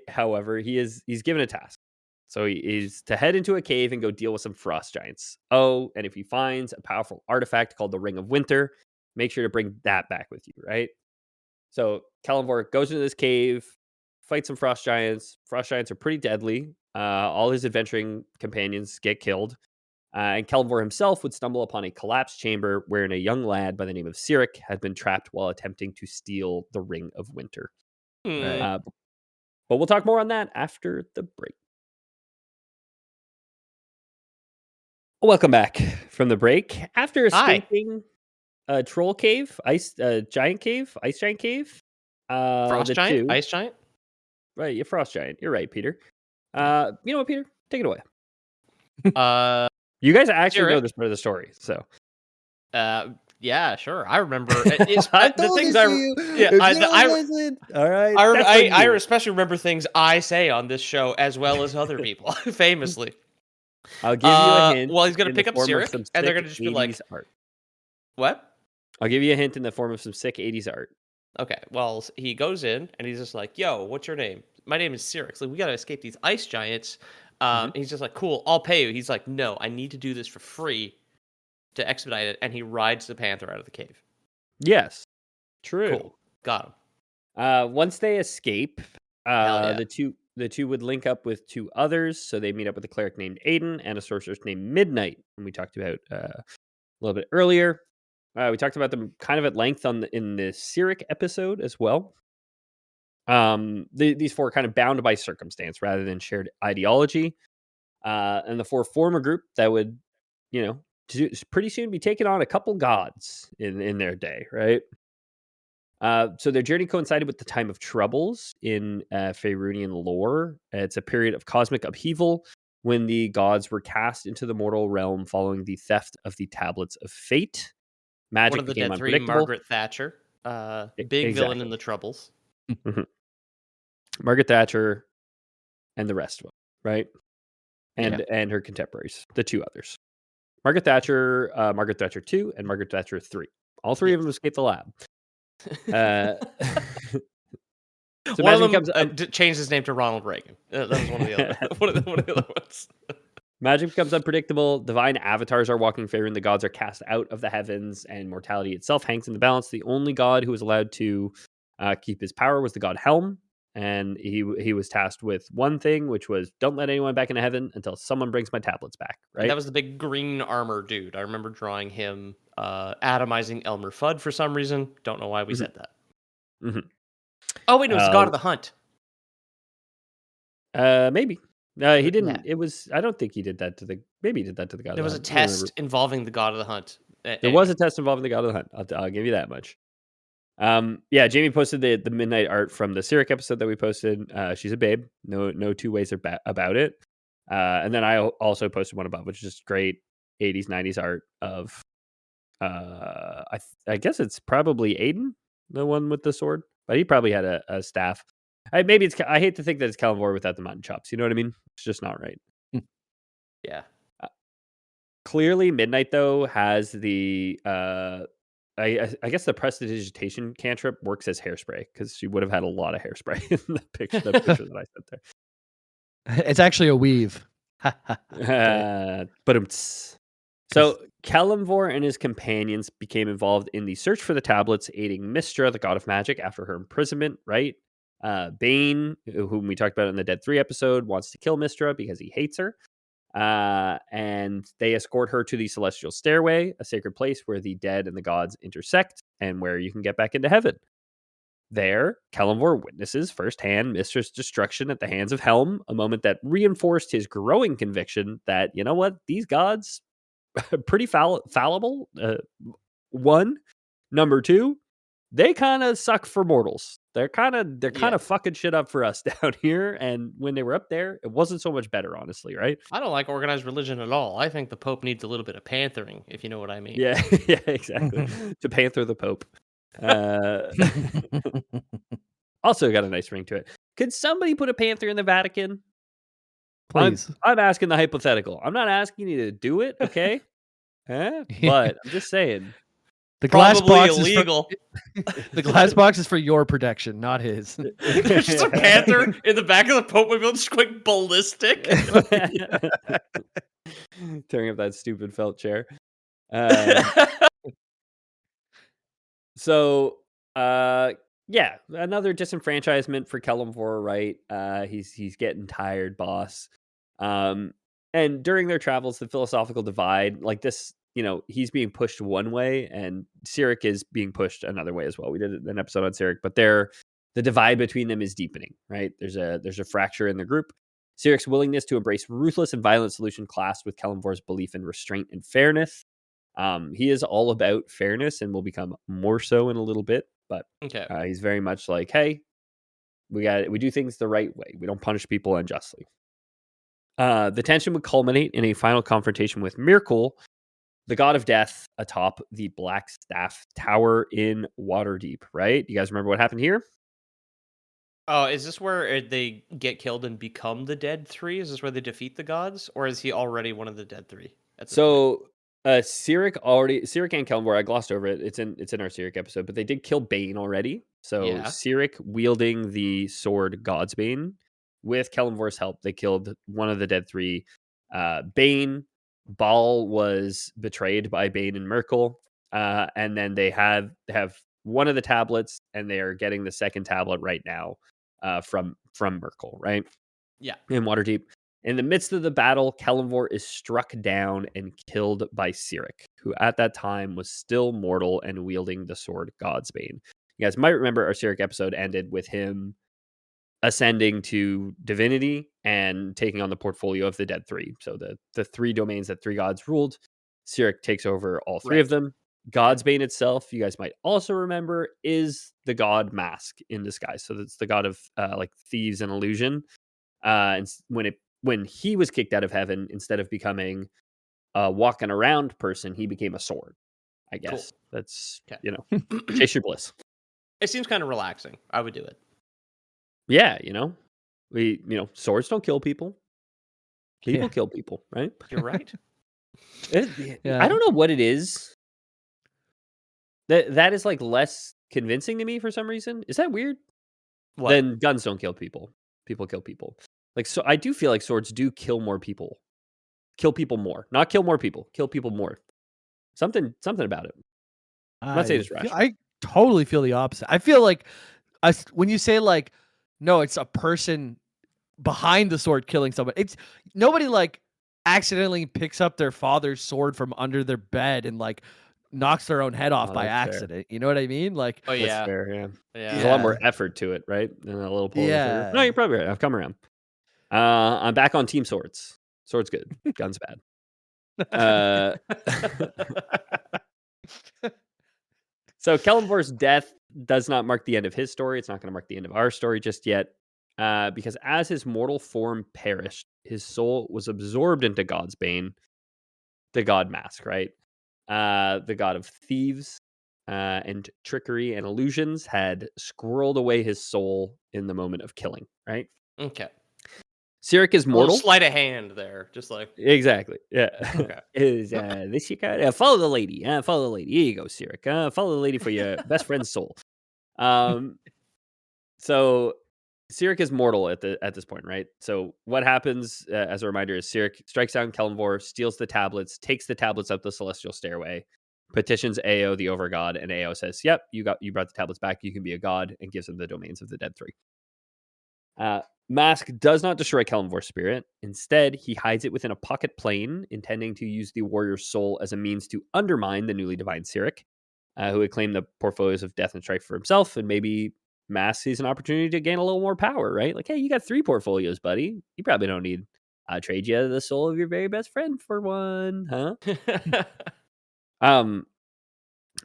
Speaker 1: however, he's given a task. So he is to head into a cave and go deal with some frost giants. Oh, and if he finds a powerful artifact called the Ring of Winter, make sure to bring that back with you, right? So Kelemvor goes into this cave, fights some frost giants. Frost giants are pretty deadly. All his adventuring companions get killed. And Kelemvor himself would stumble upon a collapsed chamber wherein a young lad by the name of Cyric had been trapped while attempting to steal the Ring of Winter.
Speaker 3: Right.
Speaker 1: But we'll talk more on that after the break. Welcome back from the break. After
Speaker 2: Hi.
Speaker 1: escaping a troll cave, ice giant cave, ice giant cave,
Speaker 2: Frost
Speaker 1: the
Speaker 2: giant,
Speaker 1: two,
Speaker 2: ice giant.
Speaker 1: right? You're frost giant. You're right, Peter. You know what, Peter? Take it away. You guys actually know
Speaker 2: Cyric?
Speaker 1: this part of the story, so
Speaker 2: Yeah, sure. I remember it's
Speaker 1: I
Speaker 2: the
Speaker 1: told
Speaker 2: things
Speaker 1: it
Speaker 2: I
Speaker 1: to you.
Speaker 2: yeah
Speaker 1: If
Speaker 2: I
Speaker 1: you don't
Speaker 2: I
Speaker 1: listen, all right.
Speaker 2: I,
Speaker 1: That's
Speaker 2: I,
Speaker 1: on
Speaker 2: I
Speaker 1: you.
Speaker 2: especially remember things I say on this show as well as other people, famously.
Speaker 1: I'll give you a hint
Speaker 2: Well, he's gonna
Speaker 1: in the
Speaker 2: pick up
Speaker 1: form of some
Speaker 2: Cyric, and they're
Speaker 1: sick
Speaker 2: gonna just be
Speaker 1: 80s
Speaker 2: like,
Speaker 1: art.
Speaker 2: "What?"
Speaker 1: I'll give you a hint in the form of some sick 80s art.
Speaker 2: Okay, well, he goes in and he's just like, "Yo, what's your name?" "My name is Cyric." It's like, "We gotta escape these ice giants."
Speaker 1: Mhm.
Speaker 2: He's just like, "Cool, I'll pay you." He's like, "No, I need to do this for free to expedite it," and he rides the panther out of the cave.
Speaker 1: Yes, true.
Speaker 2: Cool, got him.
Speaker 1: Once they escape,
Speaker 2: Hell yeah.
Speaker 1: the two would link up with two others. So they meet up with a cleric named Aiden and a sorceress named Midnight, and we talked about a little bit earlier. We talked about them kind of at length in the Cyric episode as well. These four are kind of bound by circumstance rather than shared ideology. And the four form a group that would, you know, pretty soon be taking on a couple gods in their day, right? So their journey coincided with the time of troubles in Faerunian lore. It's a period of cosmic upheaval when the gods were cast into the mortal realm following the theft of the tablets of fate.
Speaker 2: One
Speaker 1: Magic
Speaker 2: of the
Speaker 1: became
Speaker 2: dead three,
Speaker 1: unpredictable.
Speaker 2: Margaret Thatcher, big villain in
Speaker 1: Exactly.
Speaker 2: the Troubles.
Speaker 1: Mhm. Margaret Thatcher and the rest of them, right? And her contemporaries, the two others. Margaret Thatcher 2, and Margaret Thatcher 3. All three of them escaped the lab. Uh, so
Speaker 2: One of
Speaker 1: magic
Speaker 2: them
Speaker 1: becomes
Speaker 2: changed his name to Ronald Reagan. That was one of the other one of the other ones.
Speaker 1: magic becomes unpredictable. Divine avatars are walking Faerun. The gods are cast out of the heavens, and mortality itself hangs in the balance. The only god who was allowed to keep his power was the god Helm, and he was tasked with one thing, which was don't let anyone back into heaven until someone brings my tablets back.
Speaker 2: And
Speaker 1: Right?
Speaker 2: that was the big green armor dude. I remember drawing him atomizing Elmer Fudd for some reason. Don't know why we
Speaker 1: Mhm.
Speaker 2: said that.
Speaker 1: Mhm.
Speaker 2: Oh wait, no, it was the God of the Hunt.
Speaker 1: Maybe. He
Speaker 2: Yeah.
Speaker 1: didn't. It was. I don't think he did that to the. Maybe he did that to the god of
Speaker 2: There
Speaker 1: the
Speaker 2: was a
Speaker 1: hunt. I don't remember.
Speaker 2: test involving the God of the Hunt.
Speaker 1: There was a test involving the god of the hunt. I'll give you that much. Yeah, Jamie posted the midnight art from the Cyric episode that we posted. She's a babe. No two ways about it. And then I also posted one above, which is just great 80s 90s art of. I guess it's probably Aiden, the one with the sword, but he probably had a staff. Maybe it's. I hate to think that it's Kelemvor without the mutton chops. You know what I mean? It's just not right.
Speaker 2: Yeah.
Speaker 1: Clearly, Midnight though has the I guess the prestidigitation cantrip works as hairspray because she would have had a lot of hairspray in the picture that I sent there.
Speaker 3: It's actually a weave.
Speaker 1: So Kelemvor and his companions became involved in the search for the tablets, aiding Mystra, the god of magic, after her imprisonment. Right, Bane, whom we talked about in the Dead 3 episode, wants to kill Mystra because he hates her. and they escort her to the Celestial Stairway, a sacred place where the dead and the gods intersect and where you can get back into heaven. There, Kelemvor witnesses firsthand Mistress destruction at the hands of Helm, a moment that reinforced his growing conviction that, you know what, these gods are pretty fallible. One. Number two, they kind of suck for mortals. They're kind of fucking shit up for us down here. And when they were up there, it wasn't so much better, honestly, right?
Speaker 2: I don't like organized religion at all. I think the Pope needs a little bit of panthering, if you know what I mean.
Speaker 1: Yeah, yeah, exactly. To panther the Pope. Also got a nice ring to it. Could somebody put a panther in the Vatican?
Speaker 3: Please.
Speaker 1: I'm asking the hypothetical. I'm not asking you to do it, okay? But I'm just saying.
Speaker 3: The glass
Speaker 2: Probably
Speaker 3: box
Speaker 2: illegal.
Speaker 3: The glass box is for your protection, not his.
Speaker 2: There's just a panther in the back of the Pope mobile just going ballistic.
Speaker 1: Tearing up that stupid felt chair. Yeah, another disenfranchisement for Kelemvor, right? He's getting tired, boss. And during their travels, the philosophical divide, like this, he's being pushed one way, and Cyric is being pushed another way as well. We did an episode on Cyric, but the divide between them is deepening, right? There's a fracture in the group. Cyric's willingness to embrace ruthless and violent solution clashed with Kelemvor's belief in restraint and fairness. He is all about fairness and will become more so in a little bit, but he's very much like, hey, we do things the right way. We don't punish people unjustly. The tension would culminate in a final confrontation with Mirkul, the god of death, atop the Black Staff Tower in Waterdeep, right? You guys remember what happened here?
Speaker 2: Oh, is this where they get killed and become the Dead Three? Is this where they defeat the gods? Or is he already one of the Dead Three?
Speaker 1: Cyric and Kelemvor, I glossed over it. It's in our Cyric episode, but they did kill Bane already. So Cyric wielding the sword Godsbane with Kelemvor's help, they killed one of the Dead Three. Bane, Baal was betrayed by Bane and Mirkul. And then they have one of the tablets, and they are getting the second tablet right now from Mirkul, right?
Speaker 2: Yeah.
Speaker 1: In Waterdeep. In the midst of the battle, Kelemvor is struck down and killed by Cyric, who at that time was still mortal and wielding the sword Godsbane. You guys might remember our Cyric episode ended with him ascending to divinity and taking on the portfolio of the Dead Three. So the three domains that three gods ruled, Cyric takes over all three of them. Godsbane itself, you guys might also remember, is the god mask in disguise. So that's the god of like thieves and illusion. And when he was kicked out of heaven, instead of becoming a walking around person, he became a sword. I guess that's chase your bliss.
Speaker 2: It seems kind of relaxing. I would do it.
Speaker 1: Yeah, swords don't kill people. People kill people, right?
Speaker 2: You're right.
Speaker 1: I don't know what it is. That is like less convincing to me for some reason. Is that weird?
Speaker 2: What?
Speaker 1: Then guns don't kill people. People kill people. Like, so I do feel like swords do kill more people. Kill people more. Not kill more people. Kill people more. Something about it. I'm not saying it's rational.
Speaker 3: I totally feel the opposite. I feel like when you say like, no, it's a person behind the sword killing someone. It's nobody like accidentally picks up their father's sword from under their bed and like knocks their own head off by accident. Fair. You know what I mean? Like,
Speaker 1: that's fair. Yeah. There's a lot more effort to it, right? And a little pull. No, you're probably right. I've come around. I'm back on team swords. Swords good. Guns bad. So Kelemvor's death does not mark the end of his story. It's not going to mark the end of our story just yet. Because as his mortal form perished, his soul was absorbed into Godsbane, the god mask, right? The god of thieves and trickery and illusions had squirreled away his soul in the moment of killing, right?
Speaker 2: Okay.
Speaker 1: Cyric is mortal.
Speaker 2: Sleight of hand there, just like
Speaker 1: exactly. Yeah.
Speaker 2: Okay.
Speaker 1: Is this your card? Follow the lady. Follow the lady. Here you go, Cyric. Follow the lady for your best friend's soul. So Cyric is mortal at this point, right? So what happens, as a reminder, is Cyric strikes down Kelemvor, steals the tablets, takes the tablets up the Celestial Stairway, petitions Ao, the Overgod, and Ao says, "Yep, you brought the tablets back. You can be a god," and gives him the domains of the Dead Three. Mask does not destroy Kelemvor's spirit. Instead, he hides it within a pocket plane, intending to use the warrior's soul as a means to undermine the newly divine Cyric, who had claimed the portfolios of Death and Strife for himself, and maybe Mask sees an opportunity to gain a little more power, right? Like, hey, you got 3 portfolios, buddy. You probably don't need trade you the soul of your very best friend for one, huh? Um,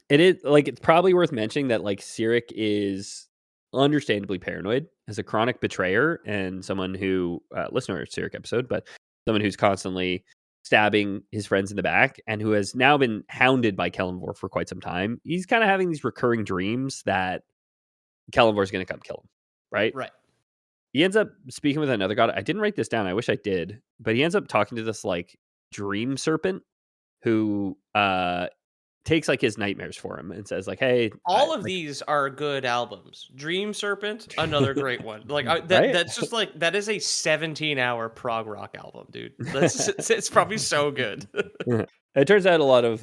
Speaker 1: it is like it's probably worth mentioning that like Cyric is understandably paranoid as a chronic betrayer and someone who listener to Cyric episode, but someone who's constantly stabbing his friends in the back and who has now been hounded by Kelemvor for quite some time. He's kind of having these recurring dreams that Kelemvor is going to come kill him, right?
Speaker 2: Right.
Speaker 1: He ends up speaking with another god. I didn't write this down. I wish I did, but he ends up talking to this like dream serpent who takes like his nightmares for him and says like, "Hey,
Speaker 2: All of
Speaker 1: like,
Speaker 2: these are good albums. Dream Serpent, another great one. Like
Speaker 1: right?
Speaker 2: that's just like that is a 17-hour prog rock album, dude. It's probably so good.
Speaker 1: It turns out a lot of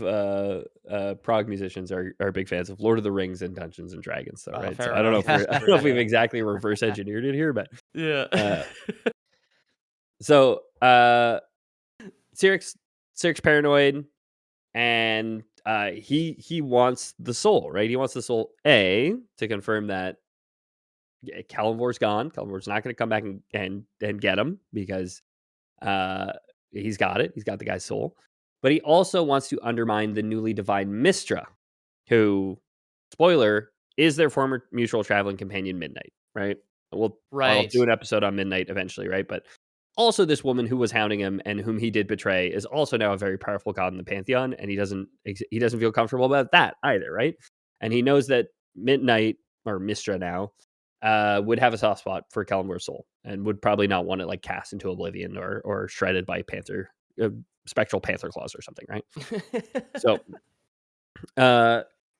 Speaker 1: prog musicians are big fans of Lord of the Rings and Dungeons and Dragons, though, right? So
Speaker 2: Fair
Speaker 1: I don't know
Speaker 2: enough.
Speaker 1: if I don't know if we've exactly reverse engineered it here, but
Speaker 2: Yeah.
Speaker 1: so Cyric's paranoid, and he wants the soul, right? He wants the soul to confirm that Kelemvor's gone. Kelemvor's not going to come back and get him because he's got it. He's got the guy's soul. But he also wants to undermine the newly divine Mistra, who, spoiler, is their former mutual traveling companion, Midnight, right? I'll
Speaker 2: Right.
Speaker 1: do an episode on Midnight eventually, right? But also this woman who was hounding him and whom he did betray is also now a very powerful god in the pantheon, and he doesn't feel comfortable about that either, right? And he knows that Midnight, or Mistra now, would have a soft spot for Kelemvor's soul and would probably not want it like cast into oblivion or shredded by spectral panther claws or something, right? So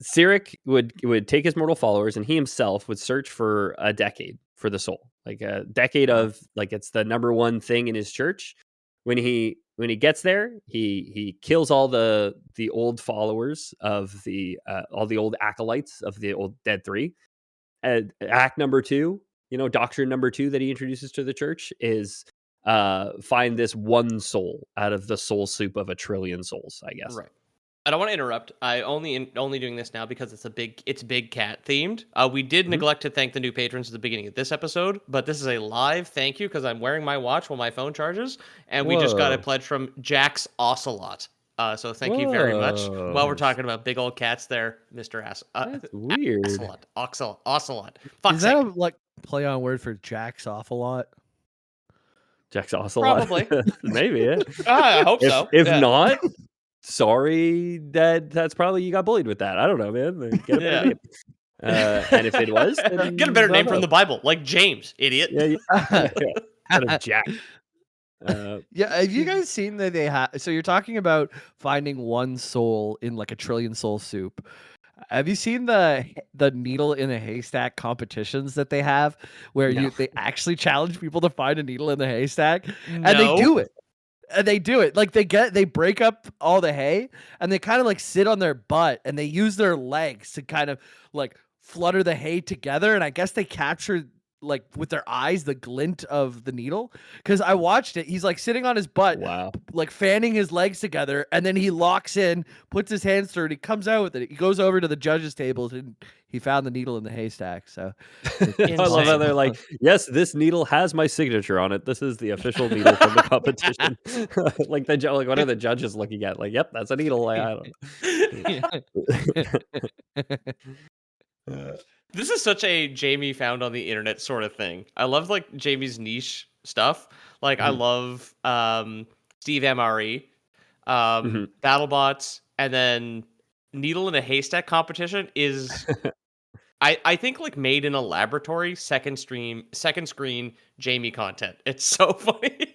Speaker 1: Cyric would take his mortal followers and he himself would search for a decade for the soul, like a decade of like it's the number one thing in his church. When he gets there, he kills all the old followers of all the old acolytes of the old Dead Three. Act number 2, doctrine number 2 that he introduces to the church is find this one soul out of the soul soup of a trillion souls, I guess.
Speaker 2: Right. I don't want to interrupt. I only doing this now because it's big cat themed. We did neglect to thank the new patrons at the beginning of this episode, but this is a live thank you because I'm wearing my watch while my phone charges, and we just got a pledge from Jack's Ocelot. So thank you very much. While we're talking about big old cats, there, Mr.
Speaker 1: That's weird.
Speaker 2: Ocelot.
Speaker 3: Is that a like play on word for Jack's awful lot?
Speaker 1: Jack's Ocelot.
Speaker 2: Probably.
Speaker 1: Maybe, yeah.
Speaker 2: I hope so.
Speaker 1: If
Speaker 2: Yeah.
Speaker 1: not, sorry that's probably you got bullied with that. I don't know, man. Get a better name. And if it was, then
Speaker 2: Get a better name
Speaker 1: bravo.
Speaker 2: from the Bible, like James, idiot.
Speaker 1: Yeah. Instead of Jack.
Speaker 3: Yeah, have you guys seen that they have? So you're talking about finding one soul in like a trillion soul soup. Have you seen the needle in a haystack competitions that they have, where
Speaker 1: No.
Speaker 3: they actually challenge people to find a needle in the haystack, and
Speaker 2: No.
Speaker 3: they do it. And they do it. Like they break up all the hay and they kind of like sit on their butt and they use their legs to kind of like flutter the hay together. And I guess they capture like with their eyes the glint of the needle. Cause I watched it. He's like sitting on his butt,
Speaker 1: Wow.
Speaker 3: like fanning his legs together, and then he locks in, puts his hands through it, he comes out with it. He goes over to the judges' tables and he found the needle in the haystack. So
Speaker 1: I love how they're like, yes, this needle has my signature on it. This is the official needle from the competition. Like what are the judges looking at? Like, yep, that's a needle. I don't know.
Speaker 2: This is such a Jamie found on the internet sort of thing. I love like Jamie's niche stuff. Like I love Steve MRE, BattleBots, and then Needle in a Haystack competition is I think like made in a laboratory second screen Jamie content. It's so funny.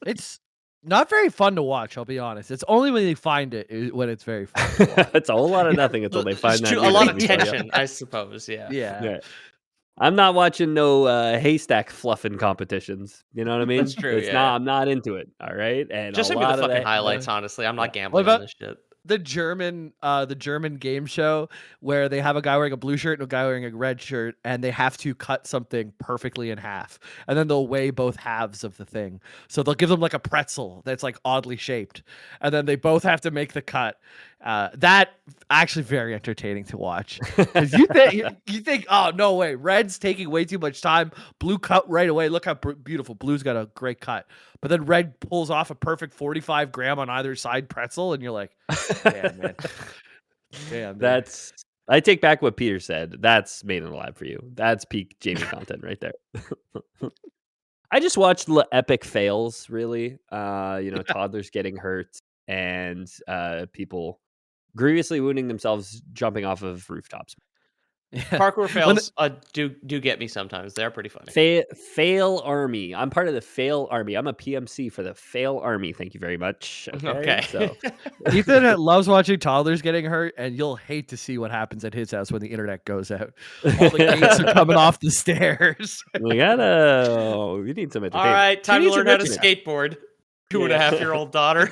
Speaker 3: it's not very fun to watch, I'll be honest. It's only when they find when it's very fun.
Speaker 1: It's a whole lot of nothing until they find that.
Speaker 2: A lot of tension, I suppose. Yeah.
Speaker 3: Yeah.
Speaker 1: I'm not watching no haystack fluffing competitions. You know what I mean?
Speaker 2: That's true.
Speaker 1: It's not. I'm not into it. All right. And
Speaker 2: Just
Speaker 1: a
Speaker 2: send me
Speaker 1: lot
Speaker 2: the
Speaker 1: of
Speaker 2: fucking
Speaker 1: that,
Speaker 2: highlights. Honestly, I'm not gambling
Speaker 3: What
Speaker 2: on this shit.
Speaker 3: the German game show where they have a guy wearing a blue shirt and a guy wearing a red shirt, and they have to cut something perfectly in half, and then they'll weigh both halves of the thing. So they'll give them like a pretzel that's like oddly shaped, and then they both have to make the cut. That actually very entertaining to watch because you think, oh no way, red's taking way too much time. Blue cut right away. Look how beautiful. Blue's got a great cut, but then red pulls off a perfect 45 gram on either side pretzel, and you're like, damn, man. Damn, dude.
Speaker 1: That's I take back what Peter said. That's made in the lab for you. That's peak Jamie content right there. I just watched the epic fails, really. Toddlers getting hurt and people grievously wounding themselves jumping off of rooftops.
Speaker 3: Yeah.
Speaker 2: Parkour fails do get me sometimes. They're pretty funny.
Speaker 1: Fail army. I'm part of the fail army. I'm a PMC for the fail army. Thank you very much. Okay. So
Speaker 3: Ethan loves watching toddlers getting hurt, and you'll hate to see what happens at his house when the internet goes out. All the gates are coming off the stairs.
Speaker 1: we need some entertainment.
Speaker 2: All right, time to learn how to skateboard. 2.5-year-old daughter.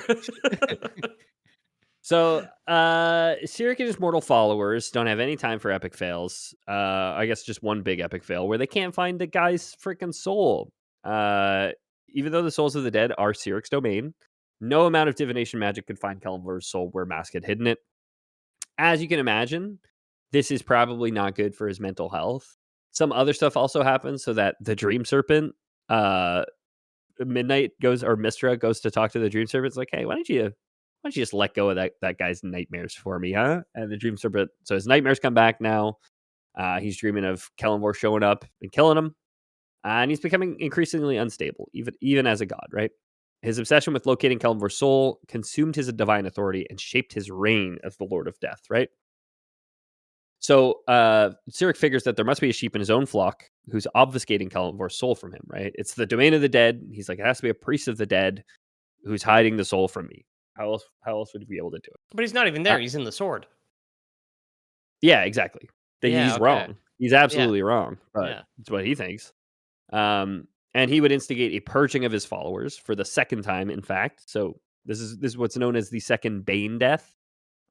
Speaker 1: So, Cyric and his mortal followers don't have any time for epic fails. I guess just one big epic fail where they can't find the guy's freaking soul. Even though the souls of the dead are Cyric's domain, no amount of divination magic could find Kelemvor's soul where Mask had hidden it. As you can imagine, this is probably not good for his mental health. Some other stuff also happens so that the Dream Serpent, Mistra goes to talk to the Dream Serpent. It's like, hey, why don't you just let go of that guy's nightmares for me, huh? And the Dream Serpent, so his nightmares come back now. He's dreaming of Kelemvor showing up and killing him. And he's becoming increasingly unstable, even as a god, right? His obsession with locating Kelemvor's soul consumed his divine authority and shaped his reign as the Lord of Death, right? So Cyric figures that there must be a sheep in his own flock who's obfuscating Kelemvor's soul from him, right? It's the domain of the dead. He's like, it has to be a priest of the dead who's hiding the soul from me. How else would he be able to do it?
Speaker 2: But he's not even there. He's in the sword.
Speaker 1: Yeah, exactly. He's wrong. He's absolutely wrong, but it's what he thinks. And he would instigate a purging of his followers for the second time, in fact. So this is what's known as the second Bane death.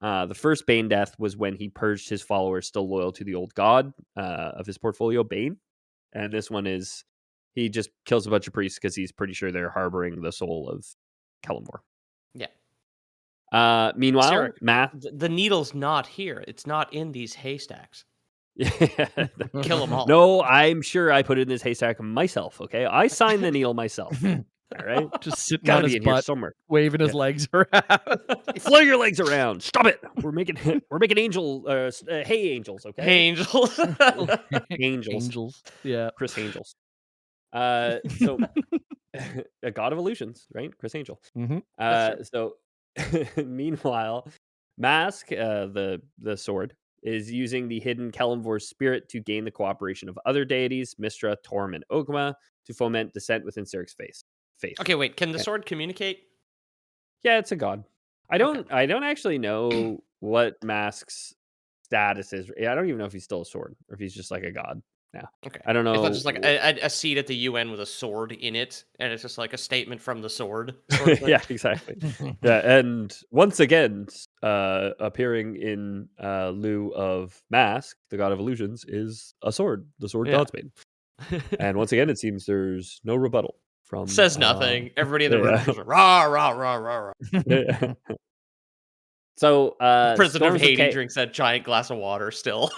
Speaker 1: The first Bane death was when he purged his followers still loyal to the old god of his portfolio, Bane. And this one is he just kills a bunch of priests because he's pretty sure they're harboring the soul of Kelemvor.
Speaker 2: Yeah.
Speaker 1: Meanwhile,
Speaker 2: Cyric, the needle's not here. It's not in these haystacks. Kill them all.
Speaker 1: No, I'm sure I put it in this haystack myself. Okay, I signed the needle myself. All right,
Speaker 3: just sitting
Speaker 1: gotta
Speaker 3: on
Speaker 1: be
Speaker 3: his
Speaker 1: in here
Speaker 3: butt,
Speaker 1: somewhere,
Speaker 3: waving his legs around.
Speaker 1: Flare your legs around. Stop it. We're making hey angels. Okay,
Speaker 2: hey angels.
Speaker 1: angels.
Speaker 3: Yeah,
Speaker 1: Chris Angels. So a god of illusions, right? Chris Angel.
Speaker 3: Mm-hmm.
Speaker 1: So meanwhile, Mask, the sword, is using the hidden Kelemvor's spirit to gain the cooperation of other deities, Mistra, Torm, and Ogma, to foment dissent within Cyric's faith.
Speaker 2: Okay, wait. Can the sword communicate?
Speaker 1: Yeah, it's a god. I don't actually know what Mask's status is. I don't even know if he's still a sword or if he's just like a god now.
Speaker 2: Okay.
Speaker 1: I don't know.
Speaker 2: It's not just like a seat at the UN with a sword in it, and it's just like a statement from the sword.
Speaker 1: Yeah, exactly. Yeah, and once again, appearing in lieu of Mask, the god of illusions, is a sword, the sword Godsbane. And once again, it seems there's no rebuttal from.
Speaker 2: Says nothing. Everybody in the room goes rah rah rah rah rah.
Speaker 1: So,
Speaker 2: President of Haiti drinks that giant glass of water still.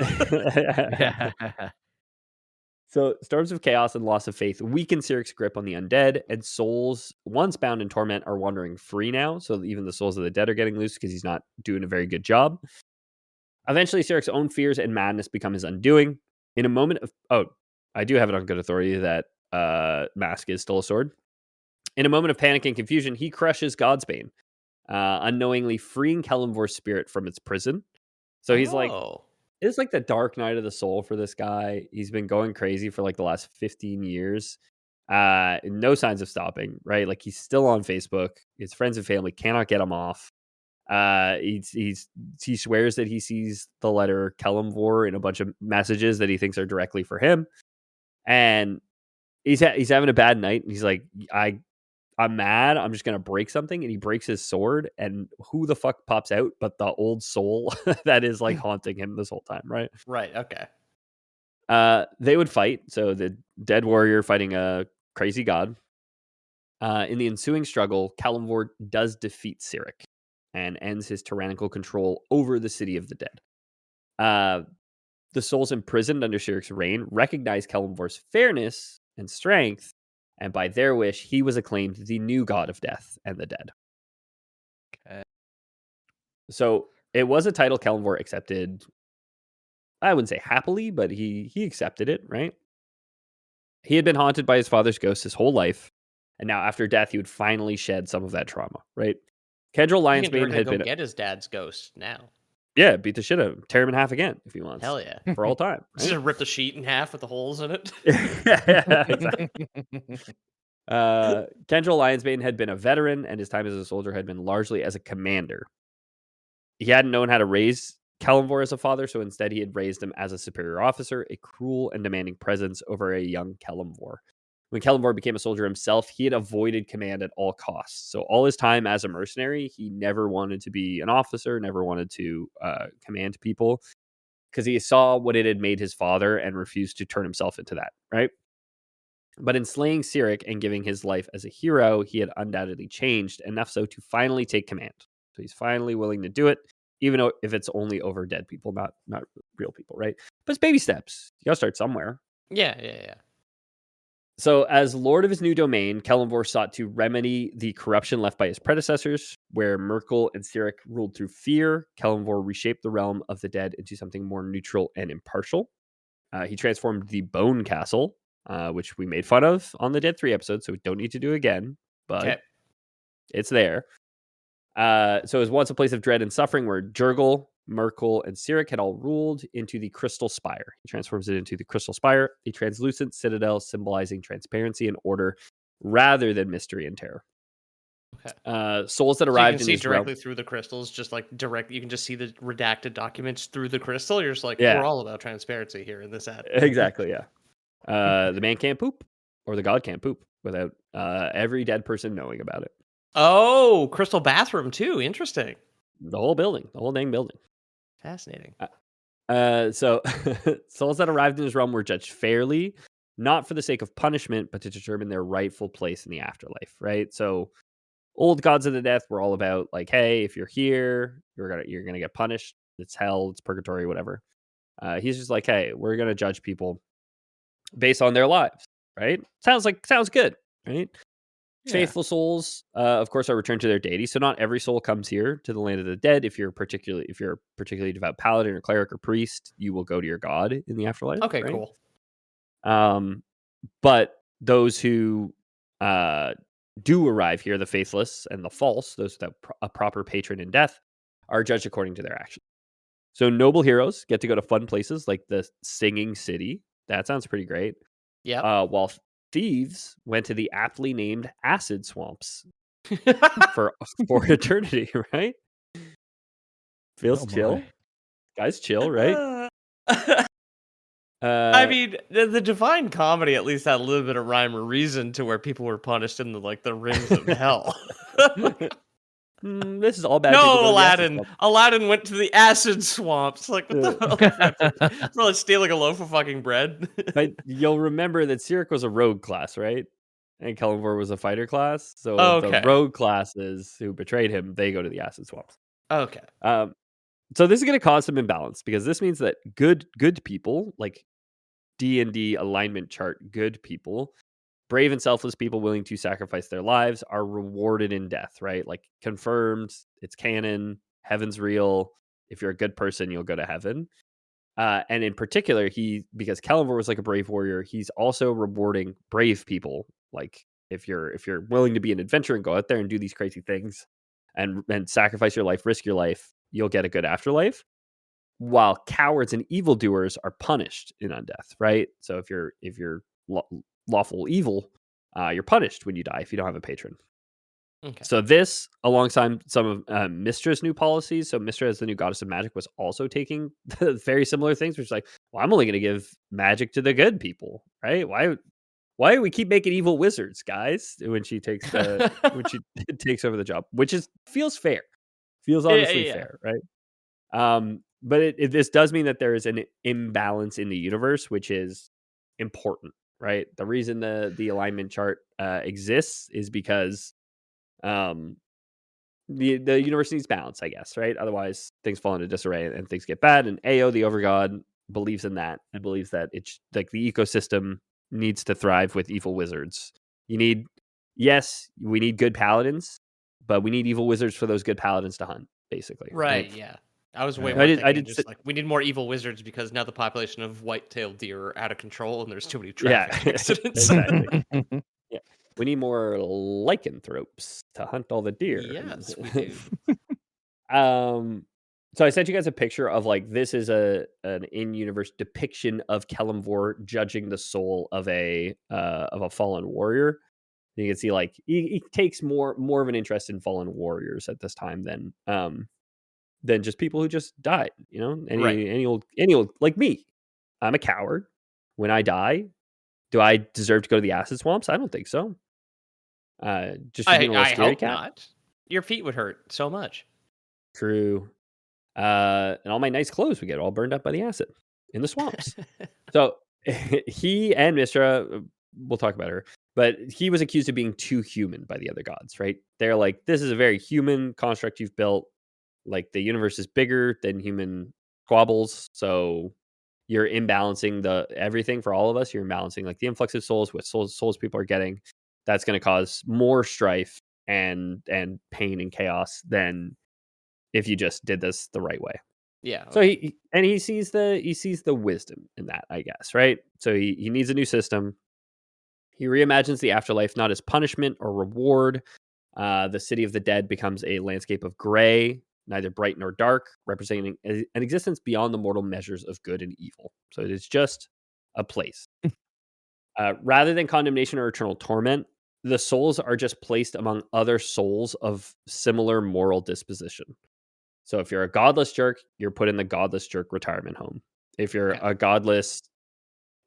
Speaker 1: So, storms of chaos and loss of faith weaken Cyric's grip on the undead, and souls once bound in torment are wandering free now. So, even the souls of the dead are getting loose because he's not doing a very good job. Eventually, Cyric's own fears and madness become his undoing. In a moment of I do have it on good authority that Mask is still a sword. In a moment of panic and confusion, he crushes Godsbane, unknowingly freeing Kelemvor's spirit from its prison. So he's like, it's like the dark night of the soul for this guy. He's been going crazy for like the last 15 years. No signs of stopping, right? Like he's still on Facebook. His friends and family cannot get him off. He swears that he sees the letter Kelemvor in a bunch of messages that he thinks are directly for him. And he's having a bad night. And he's like, I'm mad. I'm just gonna break something, and he breaks his sword. And who the fuck pops out but the old soul that is like haunting him this whole time, right?
Speaker 2: Right. Okay.
Speaker 1: They would fight. So the dead warrior fighting a crazy god. In the ensuing struggle, Kelemvor does defeat Cyric and ends his tyrannical control over the city of the dead. Uh, the souls imprisoned under Cyric's reign recognized Kelemvor's fairness and strength, and by their wish, he was acclaimed the new god of death and the dead.
Speaker 3: Okay.
Speaker 1: So it was a title Kelemvor accepted. I wouldn't say happily, but he accepted it, right? He had been haunted by his father's ghost his whole life, and now after death, he would finally shed some of that trauma, right? Kendril
Speaker 2: He can
Speaker 1: Lionsbane
Speaker 2: directly
Speaker 1: had
Speaker 2: go
Speaker 1: been,
Speaker 2: get his dad's ghost now.
Speaker 1: yeah, beat the shit out of him, tear him in half again if he wants,
Speaker 2: Hell yeah.
Speaker 1: for all time.
Speaker 2: Just
Speaker 1: Right?
Speaker 2: rip the sheet in half with the holes in it.
Speaker 1: Yeah, exactly. Kendril Lionsbane had been a veteran, and his time as a soldier had been largely as a commander. He hadn't known how to raise Kelemvor as a father, so instead he had raised him as a superior officer, a cruel and demanding presence over a young Kelemvor. When Kelemvor became a soldier himself, he had avoided command at all costs. So all his time as a mercenary, he never wanted to be an officer, never wanted to command people, because he saw what it had made his father and refused to turn himself into that, right? But in slaying Cyric and giving his life as a hero, he had undoubtedly changed, enough so to finally take command. So he's finally willing to do it, even though if it's only over dead people, not real people, right? But it's baby steps. You gotta start somewhere.
Speaker 2: Yeah.
Speaker 1: So as lord of his new domain, Kelemvor sought to remedy the corruption left by his predecessors. Where Merkel and Cyric ruled through fear, Kelemvor reshaped the realm of the dead into something more neutral and impartial. He transformed the Bone Castle, which we made fun of on the Dead 3 episode, so we don't need to do again, but
Speaker 2: Okay.
Speaker 1: it's there. So it was once a place of dread and suffering where Jurgel, Merkel, and Cyric had all ruled, into the Crystal Spire. He transforms it into the Crystal Spire, a translucent citadel symbolizing transparency and order rather than mystery and terror.
Speaker 2: Okay.
Speaker 1: Souls that
Speaker 2: So you
Speaker 1: arrived
Speaker 2: can
Speaker 1: in
Speaker 2: see
Speaker 1: his realm.
Speaker 2: directly through the crystals, just like direct. You can just see the redacted documents through the crystal. You're just like,
Speaker 1: Yeah.
Speaker 2: we're all about transparency here in this ad.
Speaker 1: Exactly, yeah. The man can't poop, or the god can't poop without every dead person knowing about it.
Speaker 2: Oh, crystal bathroom too. Interesting.
Speaker 1: The whole building, the whole dang building.
Speaker 2: Fascinating.
Speaker 1: So souls that arrived in his realm were judged fairly, not for the sake of punishment, but to determine their rightful place in the afterlife, right? So old gods of the death were all about like, hey, if you're here, you're gonna get punished. It's hell, it's purgatory, whatever. He's just like, hey, we're gonna judge people based on their lives, right? Sounds good, right?
Speaker 3: Yeah.
Speaker 1: Faithful souls, of course, are returned to their deity. So not every soul comes here to the land of the dead. If you're a particularly devout paladin or cleric or priest, you will go to your god in the afterlife.
Speaker 2: Okay,
Speaker 1: right?
Speaker 2: cool.
Speaker 1: But those who do arrive here, the faithless and the false, those without a proper patron in death, are judged according to their actions. So noble heroes get to go to fun places like the Singing City. That sounds pretty great.
Speaker 2: Yeah.
Speaker 1: While thieves went to the aptly named acid swamps for eternity, right? Feels
Speaker 3: Oh, my.
Speaker 1: chill. Guys chill, right?
Speaker 2: I mean, the Divine Comedy at least had a little bit of rhyme or reason to where people were punished in the rings of hell.
Speaker 1: This is all bad people.
Speaker 2: No,
Speaker 1: Go to the acid
Speaker 2: Aladdin.
Speaker 1: swamp.
Speaker 2: Aladdin went to the acid swamps. Like, what the hell? Probably stealing a loaf of fucking bread.
Speaker 1: But you'll remember that Cyric was a rogue class, right? And Kelemvor was a fighter class. So the
Speaker 2: Okay.
Speaker 1: rogue classes who betrayed him, they go to the acid swamps.
Speaker 2: Okay.
Speaker 1: So this is going to cause some imbalance because this means that good people, like D&D alignment chart good people, brave and selfless people willing to sacrifice their lives, are rewarded in death, right? Like confirmed, it's canon, heaven's real. If you're a good person, you'll go to heaven. And in particular, because Kelemvor was like a brave warrior, he's also rewarding brave people. Like if you're willing to be an adventurer and go out there and do these crazy things and sacrifice your life, risk your life, you'll get a good afterlife. While cowards and evildoers are punished in undeath, right? So if you're lawful evil, you're punished when you die if you don't have a patron.
Speaker 2: Okay.
Speaker 1: So this, alongside some of Mystra's new policies, so Mystra as the new goddess of magic was also taking very similar things, which is like, well, I'm only going to give magic to the good people, right? why do we keep making evil wizards, guys? When she takes takes over the job, which feels fair, feels
Speaker 2: Yeah,
Speaker 1: honestly
Speaker 2: yeah.
Speaker 1: fair, right? But this does mean that there is an imbalance in the universe, which is important, right? The reason the alignment chart exists is because um, the universe needs balance, I guess, right? Otherwise, things fall into disarray and things get bad. And Ao, the overgod, believes in that and believes that it's like the ecosystem needs to thrive with evil wizards. You need, yes, we need good paladins, but we need evil wizards for those good paladins to hunt, basically, right?
Speaker 2: Right, yeah. I was way
Speaker 3: Yeah.
Speaker 2: more
Speaker 1: I
Speaker 2: thinking
Speaker 1: did,
Speaker 2: just like we need more evil wizards because now the population of white-tailed deer are out of control and there's too many
Speaker 1: yeah,
Speaker 2: traffic accidents.
Speaker 1: exactly. Yeah, we need more lycanthropes to hunt all the deer.
Speaker 2: Yes, we do.
Speaker 1: Um, so I sent you guys a picture of like this is an in-universe depiction of Kelemvor judging the soul of a fallen warrior. You can see like he takes more of an interest in fallen warriors at this time than just people who just died. You know,
Speaker 2: Right.
Speaker 1: any old like me. I'm a coward. When I die, do I deserve to go to the acid swamps? I don't think so. Just for being a little
Speaker 2: I
Speaker 1: scary
Speaker 2: hope
Speaker 1: cat.
Speaker 2: not. Your feet would hurt so much.
Speaker 1: True. And all my nice clothes would get all burned up by the acid in the swamps. So he and Mistra, we'll talk about her, but he was accused of being too human by the other gods, right? They're like, this is a very human construct you've built. Like the universe is bigger than human squabbles. So you're imbalancing the everything for all of us. You're imbalancing like the influx of souls, what souls people are getting. That's going to cause more strife and pain and chaos than if you just did this the right way.
Speaker 2: Yeah.
Speaker 1: So
Speaker 2: Okay.
Speaker 1: he sees the wisdom in that, I guess, right? So he needs a new system. He reimagines the afterlife not as punishment or reward. The city of the dead becomes a landscape of gray, neither bright nor dark, representing an existence beyond the mortal measures of good and evil. So it is just a place. Rather than condemnation or eternal torment, the souls are just placed among other souls of similar moral disposition. So if you're a godless jerk, you're put in the godless jerk retirement home. If you're
Speaker 2: Okay.
Speaker 1: a godless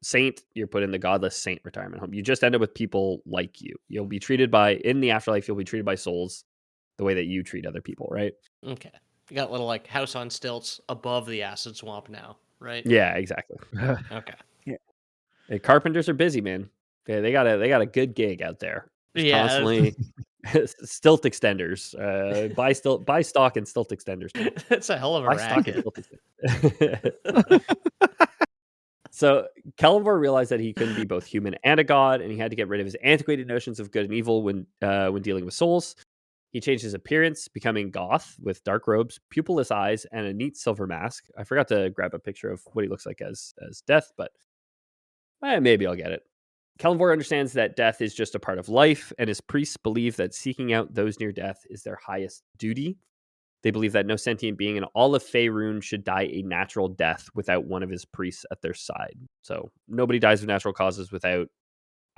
Speaker 1: saint, you're put in the godless saint retirement home. You just end up with people like you. You'll be treated in the afterlife, you'll be treated by souls the way that you treat other people, right?
Speaker 2: Okay. You got a little like house on stilts above the acid swamp now, right?
Speaker 1: Yeah, exactly.
Speaker 2: Okay.
Speaker 1: Yeah. Hey, carpenters are busy, man. They got a good gig out there. Just
Speaker 2: Yeah.
Speaker 1: constantly stilt extenders. Buy stock in stilt extenders, man.
Speaker 2: That's a hell of a
Speaker 1: Buy stock in
Speaker 2: racket.
Speaker 1: stilt extenders. So Kelemvor realized that he couldn't be both human and a god, and he had to get rid of his antiquated notions of good and evil when dealing with souls. He changed his appearance, becoming goth with dark robes, pupilless eyes, and a neat silver mask. I forgot to grab a picture of what he looks like as death, but maybe I'll get it. Kelemvor understands that death is just a part of life, and his priests believe that seeking out those near death is their highest duty. They believe that no sentient being in all of Faerun should die a natural death without one of his priests at their side. So nobody dies of natural causes without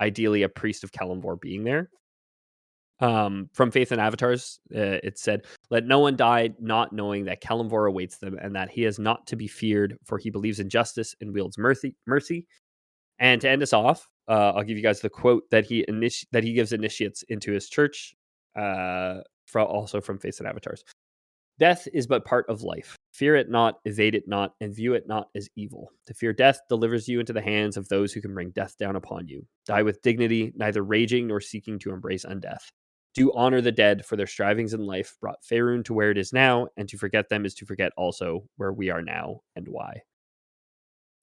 Speaker 1: ideally a priest of Kelemvor being there. From Faith and Avatars, it said, "Let no one die not knowing that Kelemvor awaits them and that he is not to be feared, for he believes in justice and wields mercy." And to end us off, I'll give you guys the quote that he gives initiates into his church, from Faith and Avatars. Death is but part of life. Fear it not, evade it not, and view it not as evil. To fear death delivers you into the hands of those who can bring death down upon you. Die with dignity, neither raging nor seeking to embrace undeath. Do honor the dead, for their strivings in life brought Faerun to where it is now, and to forget them is to forget also where we are now and why.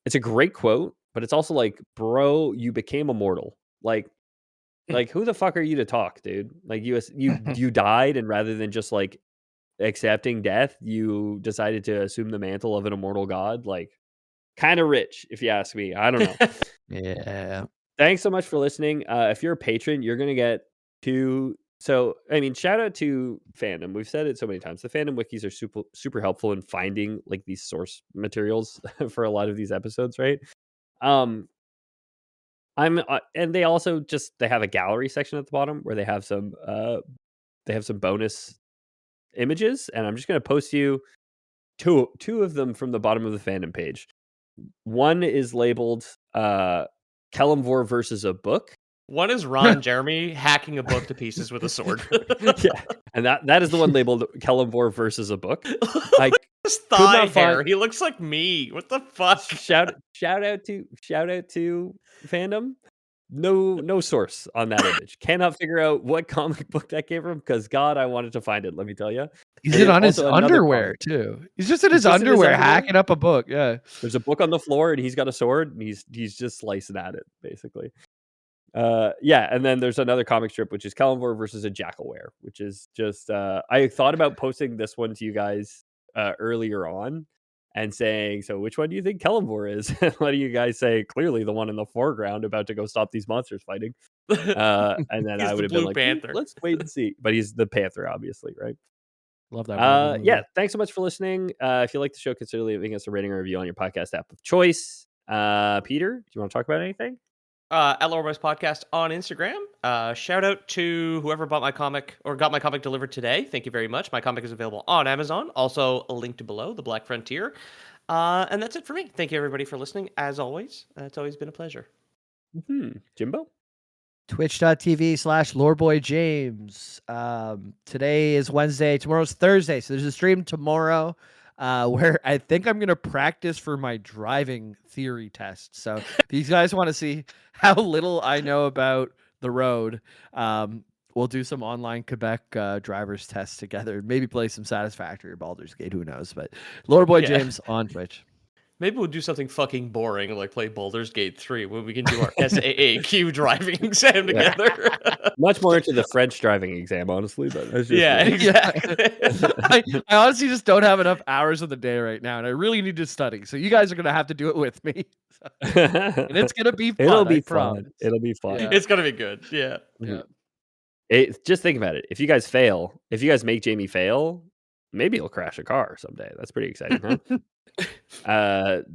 Speaker 1: It's a great quote, but it's also like, bro, you became immortal. Like who the fuck are you to talk, dude? Like you died, and rather than just like accepting death, you decided to assume the mantle of an immortal god. Like, kind of rich, if you ask me. I don't know.
Speaker 3: Yeah.
Speaker 1: Thanks so much for listening. If you're a patron, you're gonna get two. So, I mean, shout out to fandom. We've said it so many times. The fandom wikis are super helpful in finding like these source materials for a lot of these episodes, right? Um, and they also they have a gallery section at the bottom where they have some bonus images, and I'm just gonna post you two of them from the bottom of the fandom page. One is labeled Kelemvor versus a book,
Speaker 2: One is Ron Jeremy hacking a book to pieces with a sword.
Speaker 1: Yeah, and that is the one labeled Kelemvor versus a book. I
Speaker 2: His
Speaker 1: could
Speaker 2: thigh
Speaker 1: not
Speaker 2: hair.
Speaker 1: find.
Speaker 2: He looks like me. What the fuck?
Speaker 1: Shout out to fandom. No source on that image. Cannot figure out what comic book that came from because God, I wanted to find it. Let me tell you.
Speaker 3: He's
Speaker 1: And
Speaker 3: in
Speaker 1: then
Speaker 3: on his
Speaker 1: also another
Speaker 3: underwear
Speaker 1: comic.
Speaker 3: too. He's just in
Speaker 1: He's
Speaker 3: his
Speaker 1: just in his
Speaker 3: underwear
Speaker 1: underwear?
Speaker 3: hacking up a book. Yeah.
Speaker 1: There's a book on the floor and he's got a sword and he's just slicing at it basically. Yeah, and then there's another comic strip which is Kelemvor versus a Jackalware, which is just I thought about posting this one to you guys earlier on and saying, so which one do you think Kelemvor is? What do you guys say? Clearly the one in the foreground about to go stop these monsters fighting. And then
Speaker 2: He's
Speaker 1: I
Speaker 2: the
Speaker 1: would have been
Speaker 2: Blue
Speaker 1: like,
Speaker 2: Panther.
Speaker 1: let's wait and see. But he's the Panther, obviously, right?
Speaker 3: Love that Marvel movie.
Speaker 1: Yeah, thanks so much for listening. If you like the show, consider leaving us a rating or review on your podcast app of choice. Peter, do you want to talk about anything?
Speaker 2: At Lower Boys Podcast on Instagram. Shout out to whoever bought my comic or got my comic delivered today. Thank you very much. My comic is available on Amazon. Also linked below, The Black Frontier. And that's it for me. Thank you everybody for listening. As always, it's always been a pleasure.
Speaker 1: Jimbo?
Speaker 3: Twitch.tv/LoreBoyJames. Today is Wednesday. Tomorrow's Thursday. So there's a stream tomorrow where I think I'm going to practice for my driving theory test. So if you guys want to see how little I know about the road, we'll do some online Quebec driver's tests together. Maybe play some Satisfactory or Baldur's Gate. Who knows? But LoreBoyJames on Twitch.
Speaker 2: Maybe we'll do something fucking boring like play Baldur's Gate 3 when we can do our SAAQ driving exam together.
Speaker 1: Much more into the French driving exam, honestly. But that's just
Speaker 2: Yeah,
Speaker 1: me.
Speaker 2: exactly.
Speaker 3: I honestly just don't have enough hours of the day right now, and I really need to study. So you guys are gonna have to do it with me, and it's gonna be fun.
Speaker 1: It'll be
Speaker 3: I
Speaker 1: fun.
Speaker 3: promise.
Speaker 1: It'll be fun.
Speaker 3: Yeah.
Speaker 2: It's gonna be good. Yeah.
Speaker 3: Yeah.
Speaker 1: Just think about it. If you guys fail, if you guys make Jamie fail, maybe he'll crash a car someday. That's pretty exciting, huh?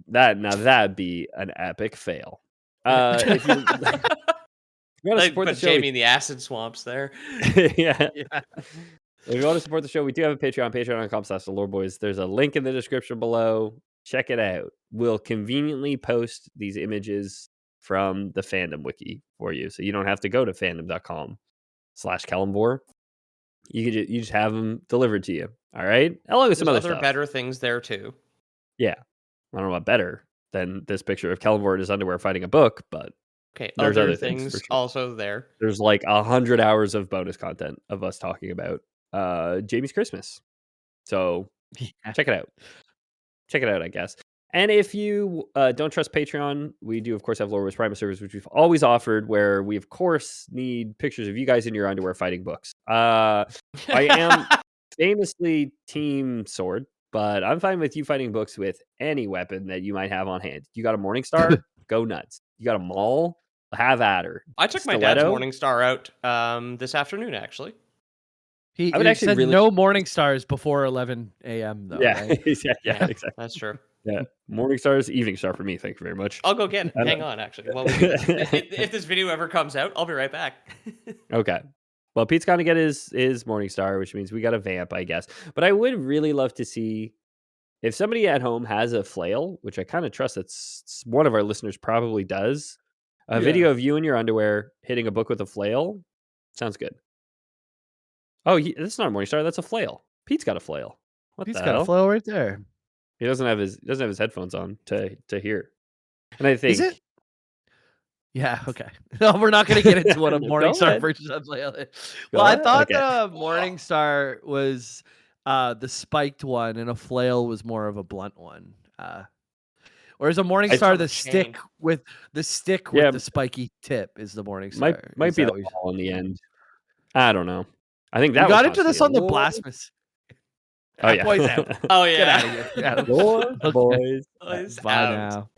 Speaker 1: That'd be an epic fail. If you want to
Speaker 2: Like
Speaker 1: support the
Speaker 2: put
Speaker 1: show,
Speaker 2: Jamie in the acid swamps there.
Speaker 1: yeah.
Speaker 3: Yeah.
Speaker 1: If you want to support the show, we do have a Patreon, patreon.com/theloreboys. There's a link in the description below. Check it out. We'll conveniently post these images from the fandom wiki for you, so you don't have to go to fandom.com/Kelemvor. You just have them delivered to you. All right, along with some
Speaker 2: There's
Speaker 1: other stuff.
Speaker 2: better things there too.
Speaker 1: Yeah, I don't know what better than this picture of Kelemvor in his underwear fighting a book, but
Speaker 2: Okay,
Speaker 1: there's
Speaker 2: other
Speaker 1: other things for
Speaker 2: things
Speaker 1: sure.
Speaker 2: also there.
Speaker 1: There's like 100 hours of bonus content of us talking about Jamie's Christmas. So check it out. Check it out, I guess. And if you don't trust Patreon, we do, of course, have Lower West Prime service, which we've always offered, where we, of course, need pictures of you guys in your underwear fighting books. I am famously team sword, but I'm fine with you fighting books with any weapon that you might have on hand. You got a Morningstar? Go nuts. You got a Maul? Have at her.
Speaker 2: I took my dad's Morningstar out this afternoon, actually.
Speaker 3: He
Speaker 1: I would actually
Speaker 3: said
Speaker 1: really-
Speaker 3: no morning stars before 11 a.m. though.
Speaker 1: Yeah,
Speaker 3: Right?
Speaker 1: yeah, exactly.
Speaker 2: That's true.
Speaker 1: Yeah, Morningstar's evening star for me. Thank you very much.
Speaker 2: I'll go get it. Hang on, actually. Well, if this video ever comes out, I'll be right back.
Speaker 1: Okay. Well, Pete's got to get his Morningstar, which means we got a vamp, I guess. But I would really love to see if somebody at home has a flail, which I kind of trust that's one of our listeners probably does. A video of you in your underwear hitting a book with a flail sounds good. Oh, that's not a Morningstar. That's a flail. Pete's got a flail. What
Speaker 3: He's
Speaker 1: the
Speaker 3: got
Speaker 1: hell?
Speaker 3: a flow right there.
Speaker 1: He doesn't have his headphones on to hear. And I think
Speaker 3: Is it? Yeah. Okay. No, we're not going to get into what a
Speaker 1: Go
Speaker 3: Morningstar
Speaker 1: ahead.
Speaker 3: versus a flail is.
Speaker 1: Go
Speaker 3: Well, I
Speaker 1: ahead.
Speaker 3: thought
Speaker 1: Okay.
Speaker 3: the Morningstar was the spiked one, and a flail was more of a blunt one. Or is a Morningstar
Speaker 2: on
Speaker 3: the
Speaker 2: a
Speaker 3: stick
Speaker 2: chain.
Speaker 3: with the
Speaker 1: Yeah.
Speaker 3: spiky tip? Is the Morningstar?
Speaker 1: might
Speaker 3: Is
Speaker 1: be
Speaker 3: that
Speaker 1: the
Speaker 3: what
Speaker 1: ball in the end. I don't know. I think
Speaker 3: we
Speaker 1: that
Speaker 3: got
Speaker 1: was
Speaker 3: into this on the blasphemous.
Speaker 1: Oh yeah.
Speaker 3: Boys out.
Speaker 2: Oh,
Speaker 3: Get
Speaker 2: yeah.
Speaker 3: out of here. Yeah.
Speaker 1: Lord,
Speaker 3: Okay.
Speaker 1: boys.
Speaker 2: Boys
Speaker 3: Bye
Speaker 2: out.
Speaker 3: now.